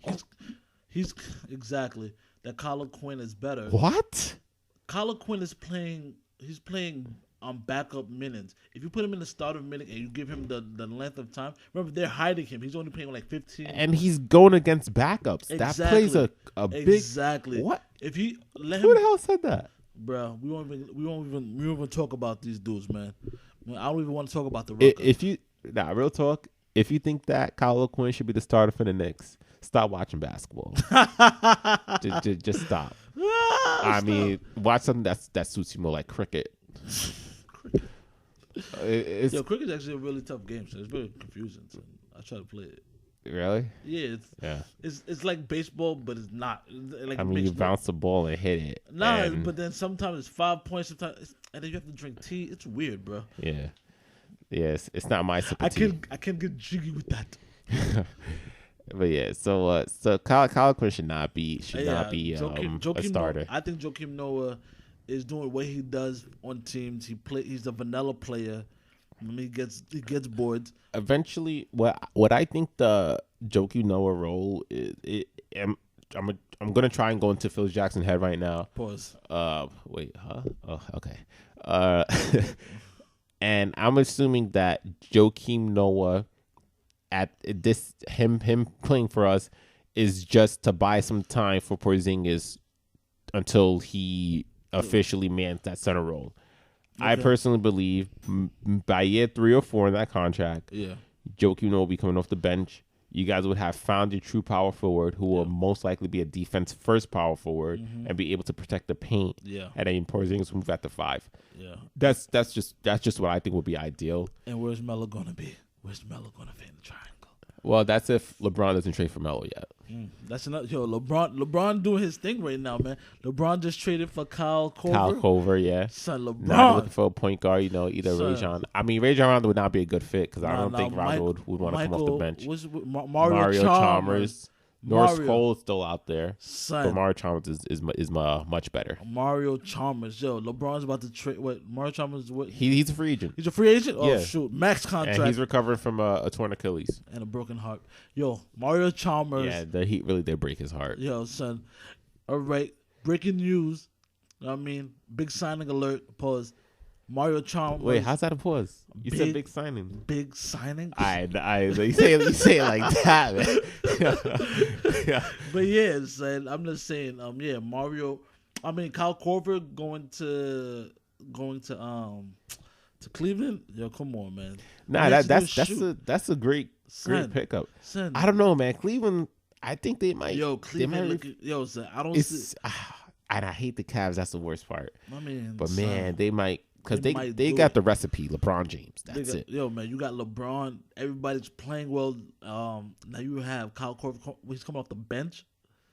he's exactly that Kyle O'Quinn is better. What? Kyle O'Quinn is playing. He's playing backup minutes. If you put him in the starter minute and you give him the length of time, remember they're hiding him. He's only playing like 15. And he's going against backups. Exactly. That plays a big. Exactly. What? If he let Who him, the hell said that? Bro, we won't even talk about these dudes, man. I don't even want to talk about the rookie. Real talk. If you think that Kyle O'Quinn should be the starter for the Knicks, stop watching basketball. just stop. I mean, watch something that suits you more, like cricket. Cricket's actually a really tough game, so it's very confusing. So I try to play it. Really? Yeah, it's like baseball, but it's not. Like you bounce the ball and hit it. Nah, but then sometimes it's 5 points, and then you have to drink tea. It's weird, bro. Yeah. Yes, it's not my sympathy. I can get jiggy with that. But yeah, so Kyle O'Quinn should not be a starter. I think Joakim Noah is doing what he does on teams. He's a vanilla player. He gets bored. Eventually, what I think the Joakim Noah role is, I'm gonna try and go into Phil Jackson's head right now. Pause. Wait, huh? Oh, okay. And I'm assuming that Joakim Noah at this him playing for us is just to buy some time for Porzingis until he officially mans that center role. Okay. I personally believe by year 3 or 4 in that contract, Joakim Noah will be coming off the bench. You guys would have found your true power forward who will most likely be a defense first power forward and be able to protect the paint. Yeah. And then Porzingis will move at the 5. Yeah. That's just what I think would be ideal. And where's Melo gonna be? Where's Melo gonna fit in the triangle? Well, that's if LeBron doesn't trade for Melo yet. That's another. Yo, LeBron doing his thing right now, man. LeBron just traded for Kyle Korver. Kyle Korver, yeah. Son, LeBron. Now looking for a point guard, either Son. Rajon. I mean, Rajon Rondo would not be a good fit because I don't think Rondo would want to come off the bench. Mario Chalmers. Norris Cole is still out there, Son. but Mario Chalmers is much better. Mario Chalmers, yo, LeBron's about to trade. What Mario Chalmers? What he's a free agent. He's a free agent. Oh Yeah. shoot, max contract. And he's recovering from a torn Achilles and a broken heart. Yo, Mario Chalmers. Yeah, the Heat really did break his heart. Yo, son. All right, breaking news. I mean, big signing alert. Pause. Mario Chalmers. Wait, how's that a pause? You said big signing. Big signing. You say it like that, man. Yeah. But yeah, son, I'm just saying. Mario. I mean, Kyle Korver going to Cleveland. Yo, come on, man. Nah, that's a great pickup. Son. I don't know, man. Cleveland. I think they might. Yo, Cleveland. Son, I don't see. And I hate the Cavs. That's the worst part. I mean, but son, man, they might. Because they got the recipe, LeBron James. That's it. Yo, man, you got LeBron. Everybody's playing well. Now you have Kyle Korver. He's coming off the bench.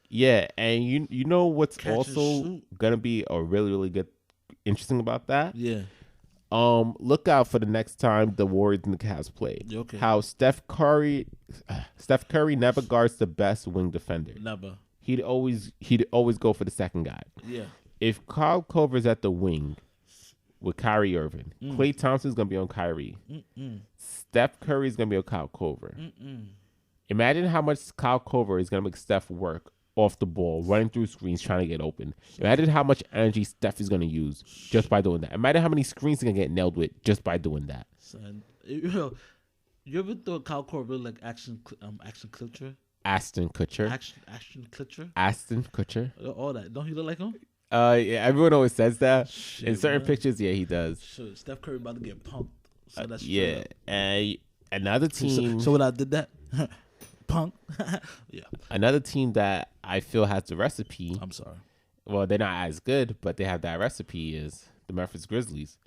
Yeah, and you know what's also gonna be a really, really good, interesting about that? Yeah. Look out for the next time the Warriors and the Cavs play. Okay. How Steph Curry never guards the best wing defender. Never. He'd always go for the second guy. Yeah. If Kyle Korver's at the wing with Kyrie Irving, Klay Thompson's gonna be on Kyrie. Steph Curry's gonna be on Kyle Korver. Imagine how much Kyle Korver is gonna make Steph work off the ball, running through screens, trying to get open. Imagine how much energy Steph is gonna use just by doing that. Imagine how many screens he's gonna get nailed with just by doing that. Son, you ever thought Kyle Korver like Ashton Kutcher? Ashton Kutcher. Ashton Kutcher. Ashton Kutcher. All that. Don't he look like him? Yeah, everyone always says that. Shit, in certain man. pictures, yeah, he does. Sure, Steph Curry about to get pumped. So that's yeah, and another team. So when I did that, punk. Yeah. Another team that I feel has the recipe. I'm sorry. Well, they're not as good, but they have that recipe. Is the Memphis Grizzlies?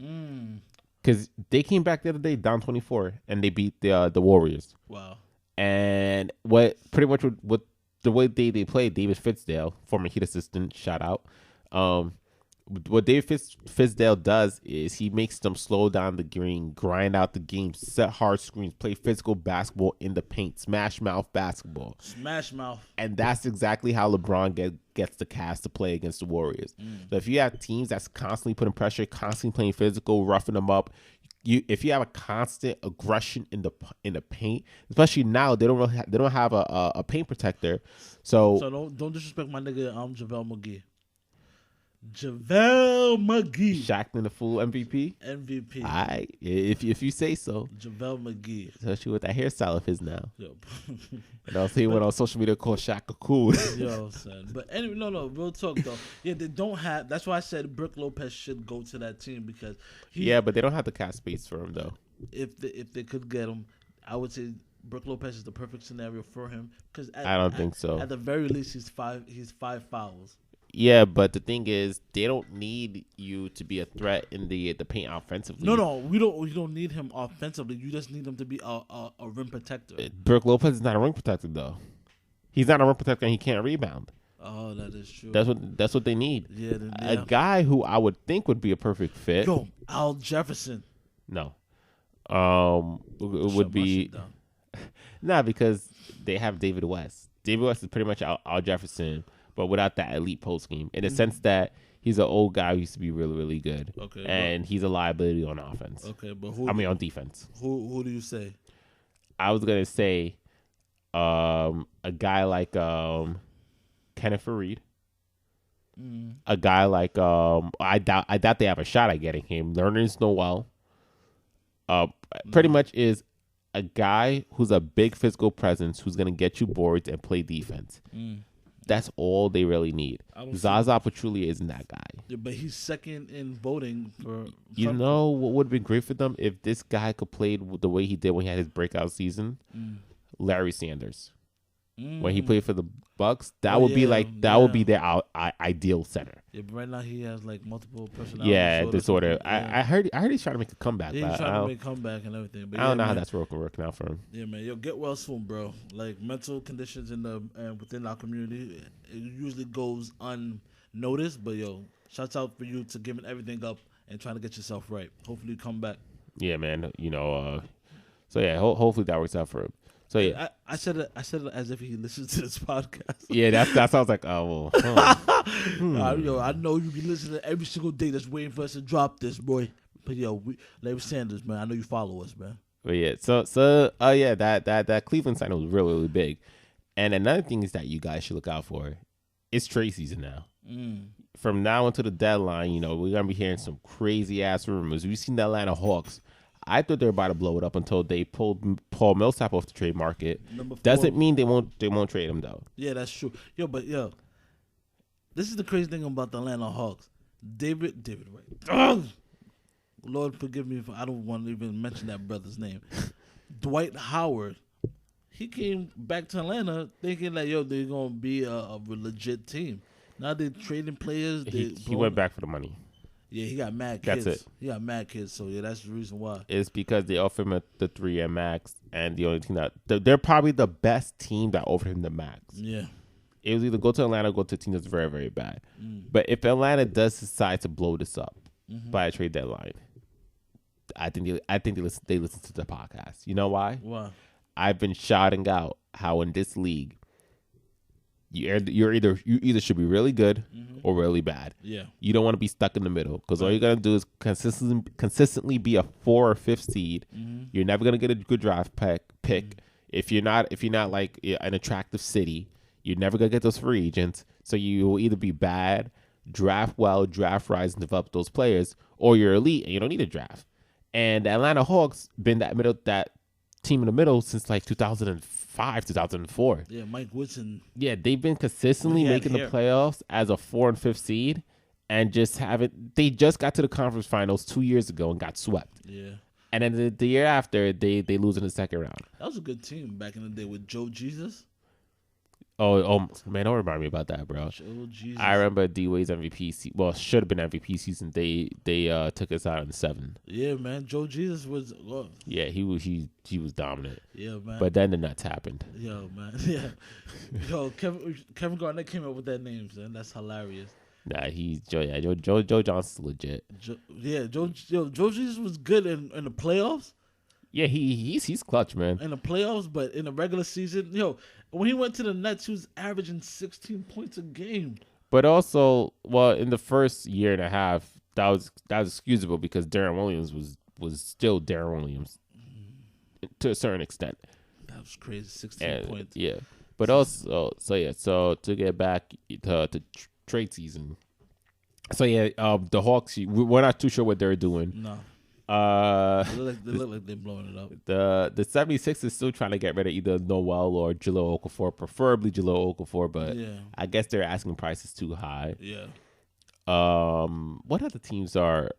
Because they came back the other day down 24, and they beat the Warriors. Wow. And what the way they played, David Fitzdale, former Heat assistant, shout out. What David Fitzdale does is he makes them slow down the game, grind out the game, set hard screens, play physical basketball in the paint, smash mouth basketball. Smash mouth. And that's exactly how LeBron gets the Cavs to play against the Warriors. So if you have teams that's constantly putting pressure, constantly playing physical, roughing them up, if you have a constant aggression in the paint, especially now they don't have a paint protector. So don't disrespect my nigga JaVale McGee. JaVale McGee. Shaq in the full MVP. MVP. All right, if you say so. JaVale McGee. Especially with that hairstyle of his now. Yo. And also he went on social media called Shaq a cool. Yo, son. But anyway, no, real talk though. Yeah, they don't have. That's why I said Brook Lopez should go to that team because. But they don't have the cap space for him though. If they could get him, I would say Brook Lopez is the perfect scenario for him because I don't think so. At the very least, he's five fouls. Yeah, but the thing is, they don't need you to be a threat in the paint offensively. No, we don't need him offensively. You just need him to be a rim protector. Brook Lopez is not a rim protector though. He's not a rim protector and he can't rebound. Oh, that is true. That's what they need. Yeah. A guy who I would think would be a perfect fit. Yo, Al Jefferson. No. It would be because they have David West. David West is pretty much Al Jefferson, but without that elite post game, in the sense that he's an old guy who used to be really, really good. Okay, and he's a liability on offense. Okay, but on defense. Who do you say? I was gonna say, a guy like Kenneth Faried. A guy like I doubt they have a shot at getting him. Learner's Noel. Pretty much is a guy who's a big physical presence who's gonna get you boards and play defense. That's all they really need. Zaza Pachulia isn't that guy. Yeah, but he's second in voting for. You know what would have been great for them if this guy could play the way he did when he had his breakout season? Larry Sanders. when he played for the Bucks. That would be their ideal center. Yeah, but right now he has like multiple personality disorder. Yeah. I heard he's trying to make a comeback. Yeah, he's trying to make a comeback and everything. But I don't know how that's working out for him. Yeah, man. Yo, get well soon, bro. Like mental conditions within our community, it usually goes unnoticed. But yo, shouts out for you to giving everything up and trying to get yourself right. Hopefully, you come back. Yeah, man. So yeah, hopefully that works out for him. So yeah, I said it as if he listens to this podcast. Yeah, that sounds like oh well. Yo, I know you be listening every single day. That's waiting for us to drop this, boy. But yo, Larry Sanders, man, I know you follow us, man. But yeah, so yeah, that Cleveland sign was really, really big. And another thing is that you guys should look out for. It's trade season now. From now until the deadline, we're gonna be hearing some crazy ass rumors. We've seen the Atlanta Hawks. I thought they were about to blow it up until they pulled Paul Millsap off the trade market. Doesn't mean they won't trade him though. Yeah, that's true. Yo, this is the crazy thing about the Atlanta Hawks. David White. Lord forgive me if I don't want to even mention that brother's name. Dwight Howard. He came back to Atlanta thinking that they're gonna be a legit team. Now they're trading players. He went back for the money. Yeah, he got mad kids. That's it. He got mad kids, so yeah, that's the reason why. It's because they offered him the 3-year max, and the only team that they're probably the best team that offered him the max. Yeah, it was either go to Atlanta or go to a team that's very, very bad. But if Atlanta does decide to blow this up by a trade deadline, I think they listen to the podcast. You know why? Why? I've been shouting out how in this league, you either should be really good or really bad. Yeah, you don't want to be stuck in the middle because all you're gonna do is consistently be a 4th or 5th seed. You're never gonna get a good draft pick. If you're not like an attractive city, you're never gonna get those free agents. So you will either be bad, draft well, draft rise, and develop those players, or you're elite and you don't need a draft. And the Atlanta Hawks been that team in the middle since like 2005, 2004. Yeah, Mike Woodson. Yeah, they've been consistently making the playoffs as a 4th and 5th seed, and they just got to the conference finals 2 years ago and got swept. Yeah. And then the year after, they lose in the second round. That was a good team back in the day with Joe Jesus. Oh man, don't remind me about that, bro. Joe Jesus. I remember D-Wade's MVP should have been MVP season. They took us out in 7. Yeah, man. Joe Jesus was. Yeah, he was dominant. Yeah, man. But then the nuts happened. Yo, man. Yeah. Yo, Kevin Garnett came up with that name, man. That's hilarious. Nah, Joe Johnson's legit. Joe Jesus was good in the playoffs. Yeah, he's clutch, man. In the playoffs, but in the regular season, when he went to the Nets, he was averaging 16 points a game. But also, in the first year and a half, that was excusable because Darren Williams was still Darren Williams to a certain extent. That was crazy, 16 points. Yeah, but also, so to get back to trade season. So yeah, the Hawks, we're not too sure what they're doing. No. They look like they're blowing it up. The 76ers is still trying to get rid of either Noel or Jahlil Okafor, preferably Jahlil Okafor, but I guess their asking price is too high. Yeah. What other teams are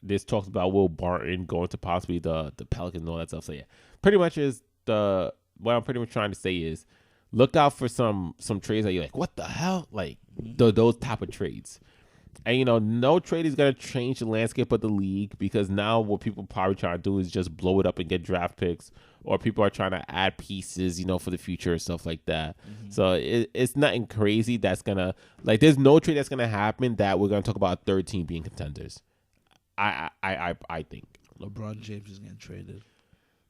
there's talks about Will Barton going to possibly the Pelicans and all that stuff. So yeah, pretty much what I'm pretty much trying to say is look out for some trades that you're like, what the hell? Like those type of trades. And, no trade is going to change the landscape of the league because now what people probably trying to do is just blow it up and get draft picks, or people are trying to add pieces, for the future and stuff like that. So it's nothing crazy that's going to, there's no trade that's going to happen that we're going to talk about a third team being contenders. I think. LeBron James is getting traded.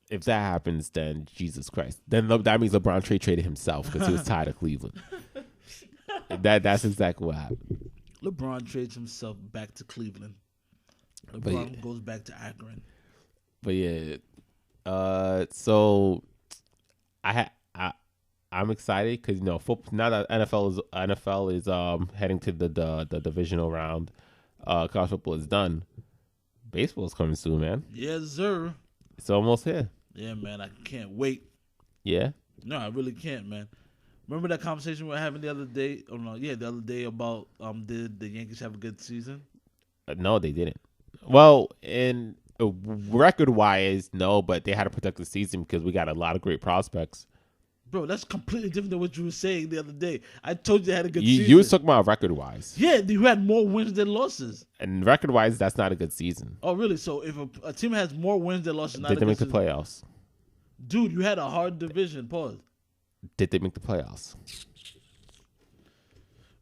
If that happens, then Jesus Christ. Then that means LeBron traded himself because he was tired of Cleveland. That's exactly what happened. LeBron trades himself back to Cleveland. LeBron goes back to Akron. But yeah, so I'm excited because now that NFL is heading to the divisional round, college football is done. Baseball is coming soon, man. Yes, sir. It's almost here. Yeah, man. I can't wait. Yeah. No, I really can't, man. Remember that conversation we were having the other day? Oh no, yeah, the other day about did the Yankees have a good season? No, they didn't. Well, in record wise, no, but they had to protect the season because we got a lot of great prospects. Bro, that's completely different than what you were saying the other day. I told you they had a good season. You was talking about record-wise. Yeah, you had more wins than losses. And record-wise, that's not a good season. Oh, really? So if a team has more wins than losses, Did they make the playoffs? Dude, you had a hard division. Pause. Did they make the playoffs?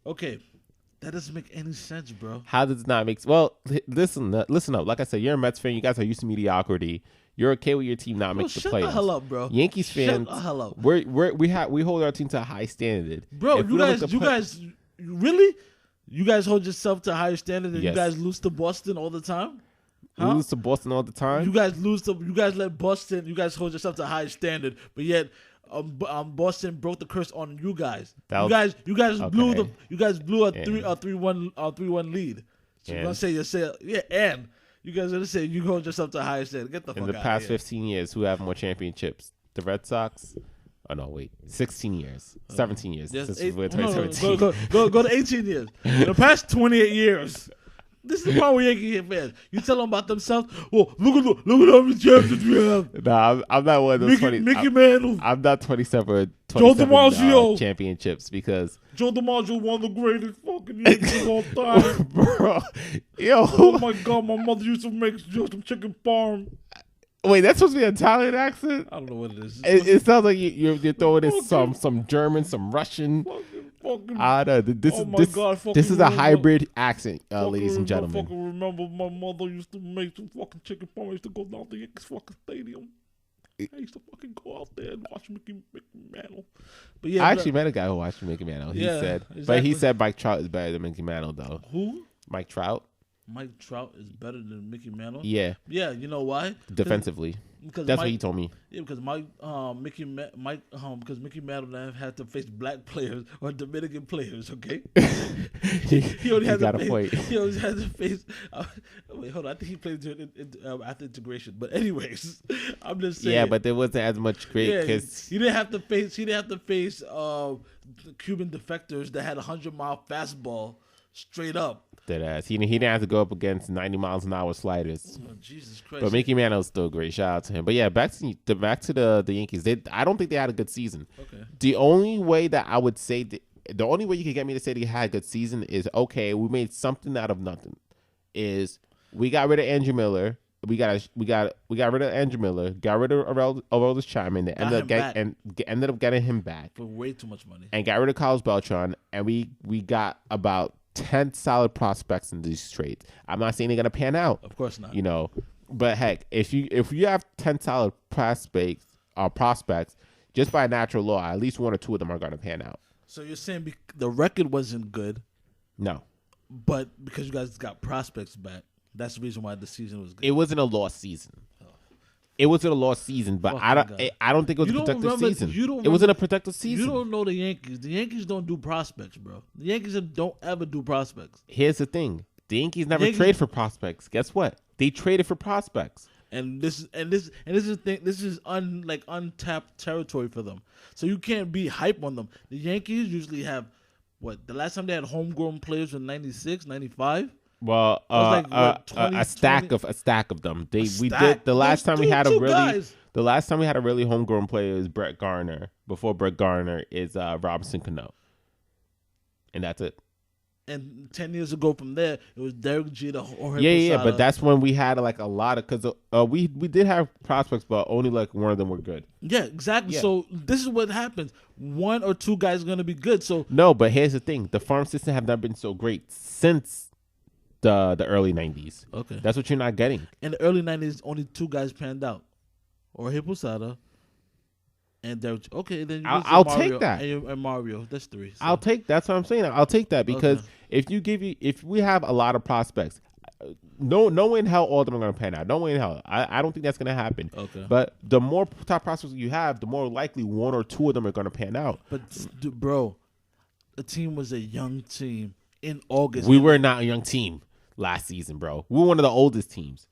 Okay. That doesn't make any sense, bro. How does it not make sense? Well, listen up. Like I said, you're a Mets fan. You guys are used to mediocrity. You're okay with your team not making the playoffs. Shut the hell up, bro. Yankees fans, shut the hell up. We hold our team to a high standard. Bro, you guys, really? You guys hold yourself to a higher standard and you guys lose to Boston all the time? Huh? Lose to Boston all the time? You guys let Boston, you guys hold yourself to a higher standard, but yet Boston broke the curse on you guys. You guys blew a 3-1 lead. So you're gonna say and you guys are gonna say you hold yourself to a higher standard. Get the fuck out of here. In the past 15 years, who have more championships? The Red Sox? Oh no, wait. 16 years. 17 years. Go to 18 years. In the past 28 years. This is the problem with Yankee fans. You tell them about themselves. Oh, look at how many champions we have. Nah, I'm not one of those. Mickey Mantle. I'm not 27 Joe DiMaggio championships because Joe DiMaggio won the greatest fucking Yankees of all time. Bro, yo. Oh my God, my mother used to make some chicken farm. Wait, that's supposed to be an Italian accent? I don't know what it is. It sounds like you're throwing in some German, some Russian. I don't know. This is a hybrid accent, ladies and gentlemen. I fucking remember my mother used to make some fucking chicken farm. I used to go down to the Yankees fucking stadium. I used to fucking go out there and watch Mickey Mantle. But yeah, I actually met a guy who watched Mickey Mantle. He said Mike Trout is better than Mickey Mantle, though. Who? Mike Trout. Mike Trout is better than Mickey Mantle. Yeah. Yeah, you know why? Defensively. That's what he told me. Yeah, because Mickey Mantle had to face black players or Dominican players. Okay. he only had to face. He only had to face. Wait, hold on. I think he played after integration. But anyways, I'm just saying. Yeah, but there wasn't as much great because he didn't have to face. He didn't have to face Cuban defectors that had 100-mile fastball straight up. That ass. He didn't have to go up against 90 miles an hour sliders. Oh, Jesus Christ. But Mickey Mantle's still great. Shout out to him. But yeah, back to the Yankees. I don't think they had a good season. Okay. The only way that I would say the only way you can get me to say they had a good season is okay. We made something out of nothing. Is we got rid of Andrew Miller. We got rid of Andrew Miller. Got rid of Aroldis Chapman. They ended up getting him back for way too much money. And got rid of Carlos Beltran. And we got about 10 solid prospects in these trades. I'm not saying they're gonna pan out. Of course not. You know, but heck, if you have 10 solid prospects, just by natural law, at least one or two of them are gonna pan out. So you're saying the record wasn't good? No. But because you guys got prospects back, that's the reason why the season was good. It wasn't a lost season. It wasn't a lost season, but I don't think it was a productive season. It wasn't a productive season. You don't know the Yankees. The Yankees don't do prospects, bro. The Yankees don't ever do prospects. Here's the thing: the Yankees never trade for prospects. Guess what? They traded for prospects. And this is untapped territory for them. So you can't be hype on them. The Yankees usually have the last time they had homegrown players was 96, 95. Well, a stack of them. The last time we had a really homegrown player is Brett Garner. Before Brett Garner is Robinson Cano, and that's it. And 10 years ago from there, it was Derek Jeter or yeah. But that's when we had a lot of because we did have prospects, but only one of them were good. Yeah, exactly. Yeah. So this is what happens: one or two guys are gonna be good. So no, but here's the thing: the farm system have not been so great since the early 90s. Okay. That's what you're not getting. In the early 90s, only two guys panned out. Or Posada and Derek. Okay, then I'll take that. And Mario. That's three. So. That's what I'm saying. I'll take that because if we have a lot of prospects, no way in hell all of them are going to pan out. No way in hell. I don't think that's going to happen. Okay. But the more top prospects you have, the more likely one or two of them are going to pan out. But, bro, the team was a young team in August. We were not a young team last season, bro. We were one of the oldest teams.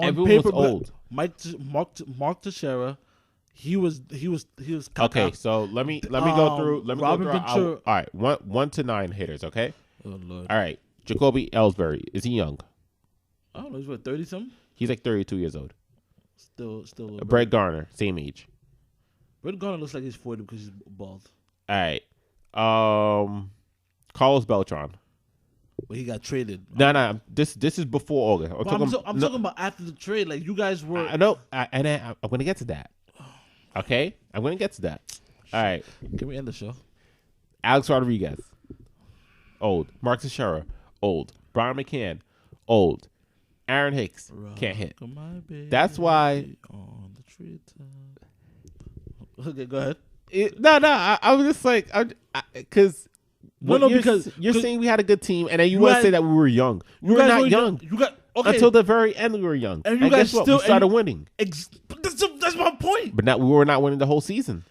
Everyone paper, was old. Mark Teixeira, he was. Okay, so let me go through. Robin Ventura. All right, 1 to 9 hitters. Okay. Oh Lord. All right, Jacoby Ellsbury, is he young? I don't know. He's 30-something. He's 32 years old. Still. Brett Garner, same age. Brett Gardner looks like he's 40 because he's bald. All right. Carlos Beltran. But he got traded. No. This is before August. I'm talking about after the trade. Like, you guys were... I know. I'm going to get to that. Okay? I'm going to get to that. All right. Can we end the show? Alex Rodriguez. Old. Mark Teixeira. Old. Brian McCann. Old. Aaron Hicks. Can't hit. That's why... On the treetop. Okay, go ahead. I was just like... Because... because you're saying we had a good team, and then you want to say that we were young. We were not young. Until the very end, we were young. And you guys still started winning. That's my point. But now we were not winning the whole season.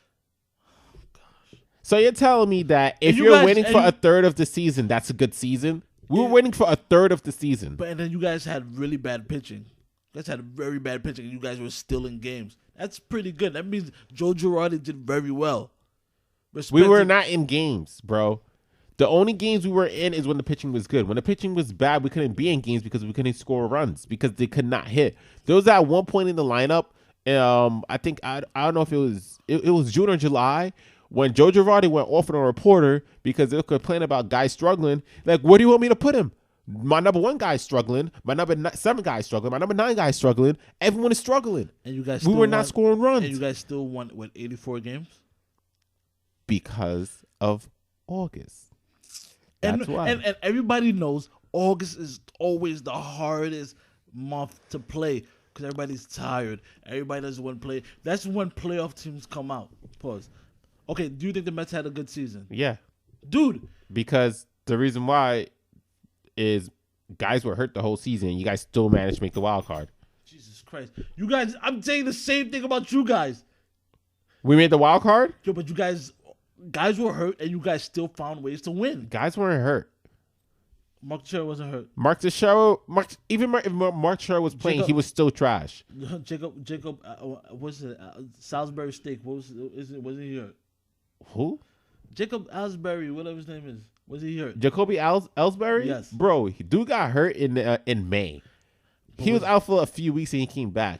Oh, gosh. So you're telling me that if you're winning for a third of the season, that's a good season? We were winning for a third of the season. But and then you guys had really bad pitching. You guys had very bad pitching, and you guys were still in games. That's pretty good. That means Joe Girardi did very well. We were not in games, bro. The only games we were in is when the pitching was good. When the pitching was bad, we couldn't be in games because we couldn't score runs because they could not hit. There was at one point in the lineup. I think I don't know if it was June or July when Joe Girardi went off on a reporter because they were complaining about guys struggling. Like, where do you want me to put him? My number 1 guy is struggling. My number 7 guy is struggling. My number 9 guy is struggling. Everyone is struggling. And you guys, we were not scoring runs. And you guys still won 84 games because of August. That's why. And everybody knows August is always the hardest month to play because everybody's tired. Everybody doesn't want to play. That's when playoff teams come out. Pause. Okay, do you think the Mets had a good season? Yeah. Dude. Because the reason why is guys were hurt the whole season and you guys still managed to make the wild card. Jesus Christ. You guys, I'm saying the same thing about you guys. We made the wild card? Yo, but you guys were hurt, and you guys still found ways to win. Guys weren't hurt. Mark Teixeira wasn't hurt. Even if Mark Teixeira was playing, he was still trash. Jacob, what's it? Salisbury Steak. Wasn't he hurt? Who? Jacob Ellsbury, whatever his name is. Was he hurt? Jacoby Ellsbury? Yes. Bro, dude got hurt in May. He was out for a few weeks and he came back.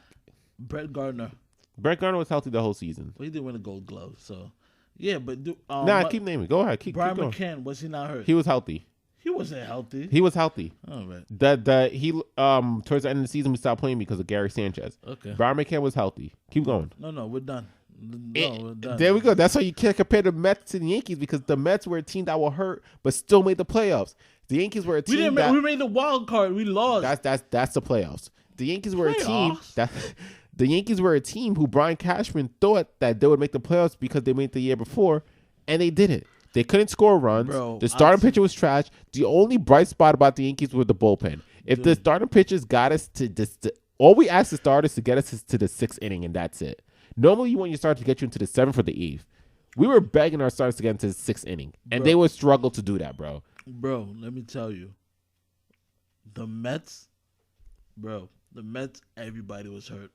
Brett Gardner was healthy the whole season. Well, he didn't win a Gold Glove, so yeah. But keep naming. Go ahead. Keep Brian going. McCann, was he not hurt? He was healthy. He wasn't healthy. He was healthy. Oh man. He towards the end of the season we stopped playing because of Gary Sanchez. Okay. Brian McCann was healthy. Keep going. No, we're done. We're done. There we go. That's why you can't compare the Mets to the Yankees because the Mets were a team that were hurt but still made the playoffs. The Yankees were a team we made the wild card. We lost. That's the playoffs. The Yankees were a team the Yankees were a team who Brian Cashman thought that they would make the playoffs because they made the year before, and they didn't. They couldn't score runs. Bro, the starting pitcher was trash. The only bright spot about the Yankees was the bullpen. If the starting pitchers got us to this, all we asked the starters to get us is to the 6th inning, and that's it. Normally, you want your starter to get you into the 7th or the 8th. We were begging our starters to get into the 6th inning, and they would struggle to do that, bro. Bro, let me tell you, the Mets, everybody was hurt.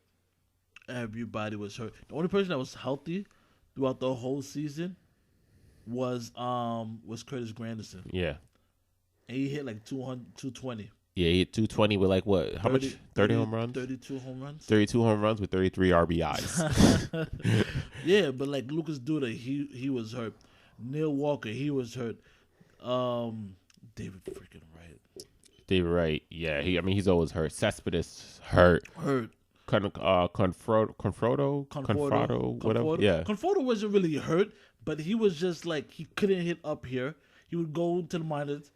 Everybody was hurt. The only person that was healthy throughout the whole season was Curtis Granderson. Yeah. And he hit like 220. Yeah, he hit 220 with like what? How much? 30 home runs? 32 home runs. 32 home runs with 33 RBIs. Yeah, but like Lucas Duda, he was hurt. Neil Walker, he was hurt. David freaking Wright. David Wright, yeah. He's always hurt. Cespedes hurt. Conforto, whatever. Yeah. Conforto wasn't really hurt, but he was just like he couldn't hit up here. He would go to the minors,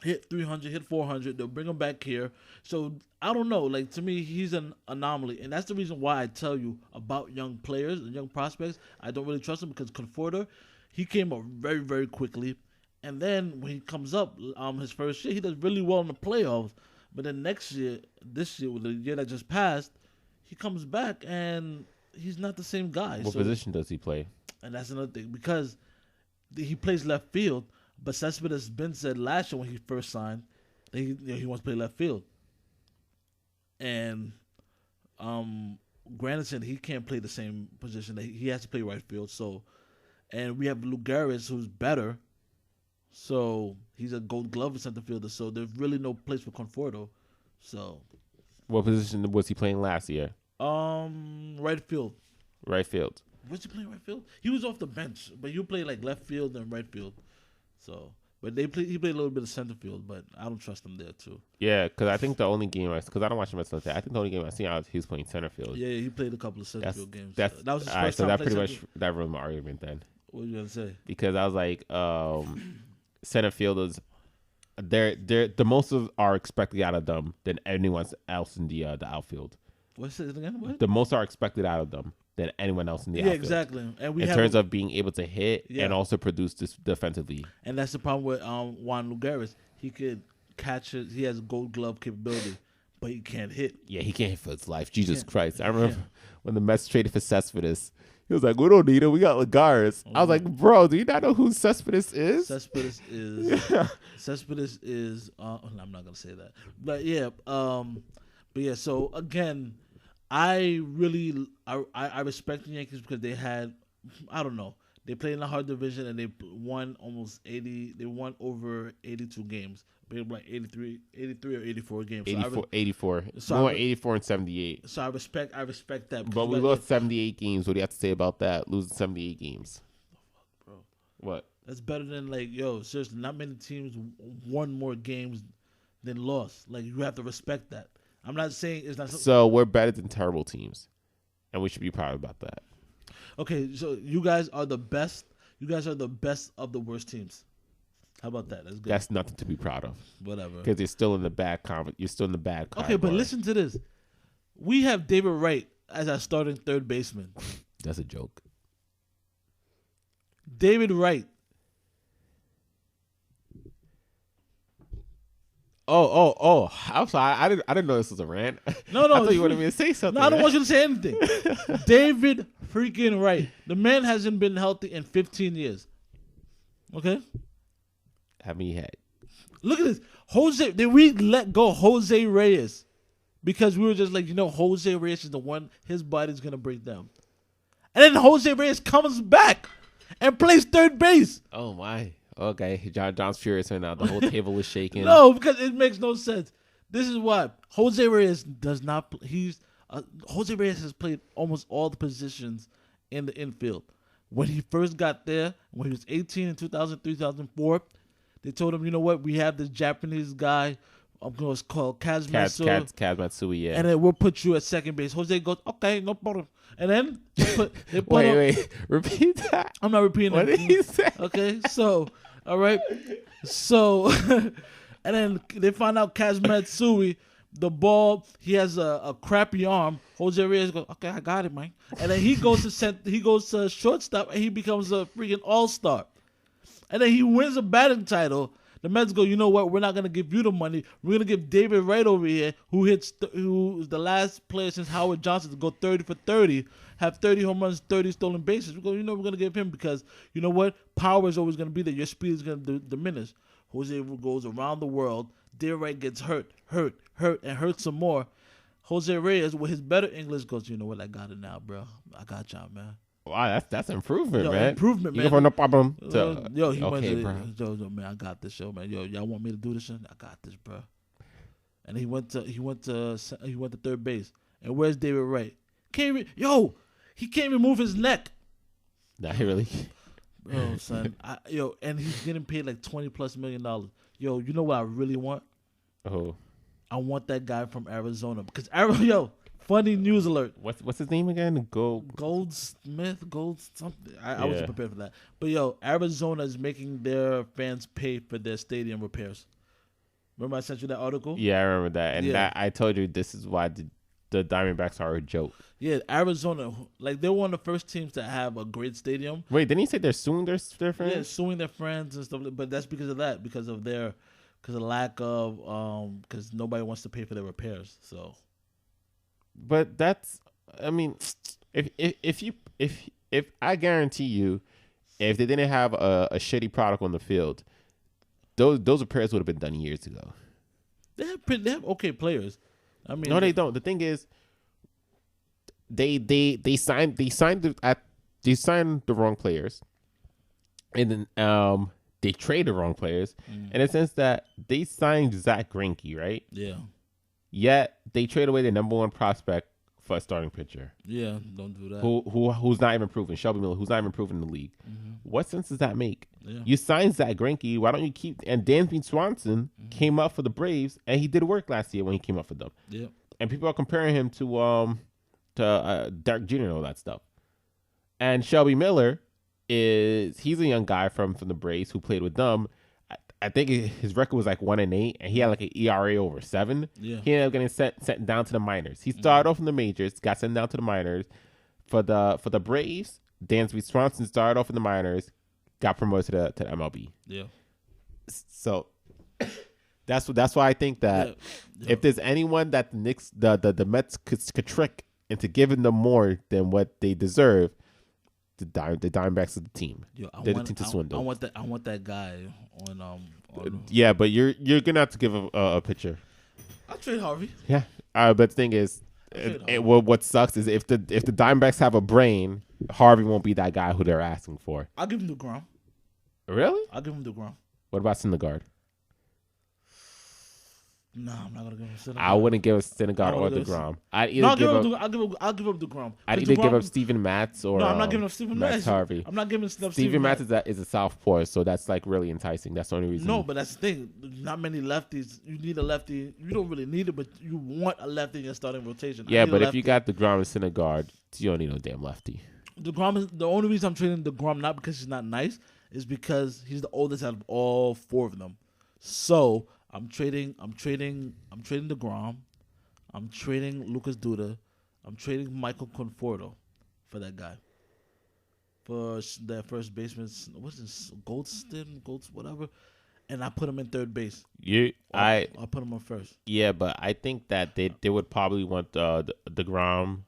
hit 300, hit 400. They'll bring him back here. So I don't know. Like to me, he's an anomaly, and that's the reason why I tell you about young players and young prospects. I don't really trust him because Conforto, he came up very, very quickly, and then when he comes up, his first year, he does really well in the playoffs. But then this year, the year that just passed, he comes back and he's not the same guy. What position does he play? And that's another thing because he plays left field. But Cespedes Ben said last year when he first signed that he wants to play left field. And Granderson, he can't play the same position. He has to play right field. So, and we have Lugares, who's better. So he's a Gold Glove center fielder. So there's really no place for Conforto. So, what position was he playing last year? Right field. Right field. Was he playing right field? He was off the bench, but you play like left field and right field. So, but he played a little bit of center field, but I don't trust him there too. Yeah, because I think the only game because I don't watch him at Sunday. I think the only game I seen he was playing center field. Yeah, he played a couple of center field games. That was his first time. So that pretty much that ruined my argument then. What were you gonna say? Because I was like, center fielders, they're the most are expected out of them than anyone else in the outfield. What's it again? What? The most are expected out of them than anyone else in the outfield. Yeah, exactly. And in terms of being able to hit and also produce this defensively. And that's the problem with Juan Lugares. He could catch it. He has Gold Glove capability, but he can't hit. Yeah, he can't hit for his life. Jesus Christ! I remember when the Mets traded for Cespedes. He was like, "We don't need him. We got Lugares." I was like, "Bro, do you not know who Cespedes is?" Cespedes is. I'm not gonna say that, but yeah. So again, I respect the Yankees because they had, I don't know, they played in a hard division and they won almost 80. They won over 82 games. They were like 83 or 84 games. 84. So we won 84 and 78. So I respect that. But we lost 78 games. What do you have to say about that? Losing 78 games. Bro. What? That's better than seriously, not many teams won more games than lost. Like, you have to respect that. I'm not saying it's not. So we're better than terrible teams, and we should be proud about that. Okay, so you guys are the best. You guys are the best of the worst teams. How about that? That's good. That's nothing to be proud of. Whatever. Because you're still in the bad You're still in the bad. Okay, but listen to this. We have David Wright as our starting third baseman. That's a joke. David Wright. Oh! I'm sorry. I didn't know this was a rant. No. I thought you wanted me to say something. No, I don't want you to say anything. David freaking Wright. The man hasn't been healthy in 15 years. Okay. How many had? Look at this. Did we let go Jose Reyes? Because we were just like, Jose Reyes is the one, his body's going to break down. And then Jose Reyes comes back and plays third base. Oh, my. Okay. John's furious right now. The whole table is shaking. No, because it makes no sense. This is why Jose Reyes does not. Jose Reyes has played almost all the positions in the infield. When he first got there, when he was 18 in 2003, 2004, they told him, you know what, we have this Japanese guy, I'm going to call Kaz Matsui, yeah. And then we'll put you at second base. Jose goes, okay, no problem. And then they put wait, repeat that. I'm not repeating what that. What did he say? Okay, so, all right. So, and then they find out Kaz Matsui, the ball, he has a crappy arm. Jose Reyes goes, okay, I got it, man. And then he goes to shortstop, and he becomes a freaking all-star. And then he wins a batting title. The Mets go, you know what? We're not going to give you the money. We're going to give David Wright over here, who's the last player since Howard Johnson to go 30 for 30, have 30 home runs, 30 stolen bases. We go, we're going to give him because, you know what? Power is always going to be there. Your speed is going to diminish. Jose goes around the world. David Wright gets hurt, and hurt some more. Jose Reyes, with his better English, goes, you know what? I got it now, bro. I got y'all, man. Wow, that's improvement, man. Improvement, man. You go from no problem He to went to, bro. Yo, man, I got this show, man. Yo, y'all want me to do this shit? I got this, bro. And he went to third base. And where's David Wright? He can't even move his neck. Nah, he really. Bro, son, and he's getting paid like $20+ million. Yo, you know what I really want? Oh, I want that guy from Arizona because funny news alert. What's his name again? Goldsmith, something. I wasn't prepared for that. But Arizona is making their fans pay for their stadium repairs. Remember I sent you that article? Yeah, I remember that. And that, I told you this is why the Diamondbacks are a joke. Yeah, Arizona, like they're one of the first teams to have a great stadium. Wait, didn't he say they're suing their friends? Yeah, suing their friends and stuff. But that's because of that, because of lack of because nobody wants to pay for their repairs. So. But that's, I mean, if I guarantee you, if they didn't have a shitty product on the field, those repairs would have been done years ago. They have okay players. I mean, no, they don't. The thing is, they signed the wrong players, and then they traded the wrong players, in a sense that they signed Zach Greinke, right? Yeah. Yet they trade away their number one prospect for a starting pitcher. Yeah, don't do that. Who's not even proven? Shelby Miller, who's not even proven in the league. Mm-hmm. What sense does that make? Yeah. You signed Zach Greinke. Why don't you keep? And Dansby Swanson came up for the Braves, and he did work last year when he came up for them. Yeah. And people are comparing him to Derek Jeter and all that stuff. And Shelby Miller he's a young guy from the Braves who played with them. I think his record was like 1-8, and he had like an ERA over 7. Yeah. He ended up getting sent down to the minors. He started off in the majors, got sent down to the minors. For the Braves, Dansby Swanson started off in the minors, got promoted to the MLB. Yeah. So that's why I think that if there's anyone that the Knicks, the Mets could trick into giving them more than what they deserve, the Diamondbacks are the team. They're the team to swindle. I want that guy on yeah, but you're gonna have to give a pitcher. I'll trade Harvey. Yeah, but the thing is, what sucks is if the Diamondbacks have a brain, Harvey won't be that guy who they're asking for. I'll give him DeGrom. Really? I'll give him DeGrom. What about Syndergaard? No, I'm not gonna give him Syndergaard. I wouldn't give Syndergaard or DeGrom. I'll give up DeGrom. I'd either give up Steven Matz or I'm not giving up Steven Max Matz. Harvey. I'm not giving up Steven Matz is a southpaw, so that's like really enticing. That's the only reason. No, but that's the thing. Not many lefties. You need a lefty. You don't really need it, but you want a lefty in your starting rotation. Yeah, but if you got DeGrom and Syndergaard, you don't need no damn lefty. DeGrom is the only reason I'm trading DeGrom, not because he's not nice, is because he's the oldest out of all 4 of them. So I'm trading DeGrom. I'm trading Lucas Duda. I'm trading Michael Conforto for that guy. For that first baseman, what's this? Goldston, whatever. And I put him in third base. I put him on first. Yeah, but I think that they would probably want DeGrom,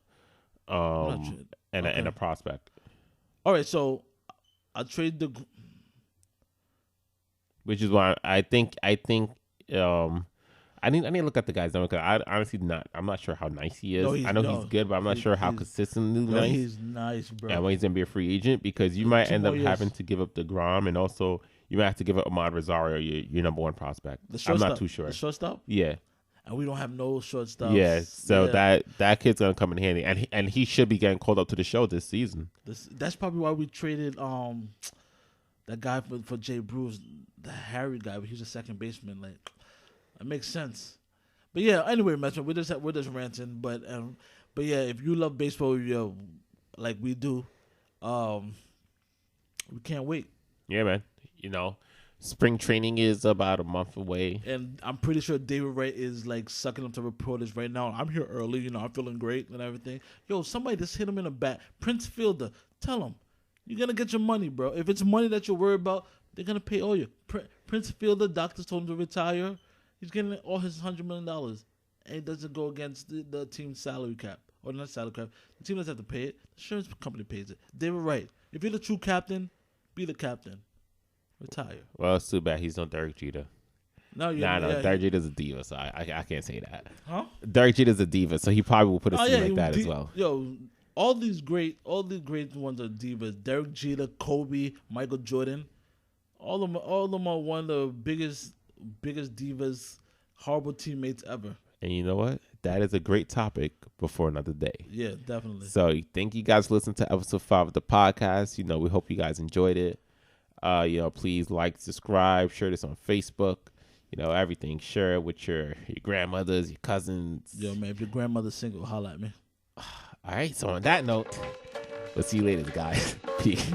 and a prospect. All right, so I trade which is why I think I need to look at the guy's number because I honestly I'm not sure how nice he is. I know he's good, but I'm not sure how consistently nice. He's nice, bro. And when he's gonna be a free agent, because you might end up having to give up DeGrom, and also you might have to give up Ahmad Rosario, your number 1 prospect. I'm not too sure. The shortstop? Yeah. And we don't have no shortstops. Yeah, so that kid's gonna come in handy, and he should be getting called up to the show this season. That's probably why we traded that guy for Jay Bruce, the Harry guy, but he's a second baseman. Like, it makes sense. But yeah, anyway, Metro, we're just ranting. But yeah, if you love baseball, like we do, we can't wait. Yeah, man. Spring training is about a month away. And I'm pretty sure David Wright is like sucking up to reporters right now. I'm here early, I'm feeling great and everything. Yo, somebody just hit him in the back. Prince Fielder, tell him, you're going to get your money, bro. If it's money that you're worried about, they're going to pay all you. Prince Fielder, doctors told him to retire. He's getting all his $100 million. And it doesn't go against the team's salary cap. Or not salary cap. The team doesn't have to pay it. The insurance company pays it. David Wright, if you're the true captain, be the captain. Retire. Well, it's too bad he's no Derek Jeter. No, Derek Jeter's a diva, so I can't say that. Huh? Derek Jeter's a diva, so he probably will put a suit like that as well. Yo, all these great ones are divas. Derek Jeter, Kobe, Michael Jordan, all of them are one of the biggest divas, horrible teammates ever. And you know what? That is a great topic before another day. Yeah, definitely. So thank you guys for listening to episode 5 of the podcast. We hope you guys enjoyed it. Please like, subscribe, share this on Facebook. Everything. Share it with your grandmothers, your cousins. Yo, man, if your grandmother's single, holla at me. All right. So on that note, we'll see you later, guys. Peace.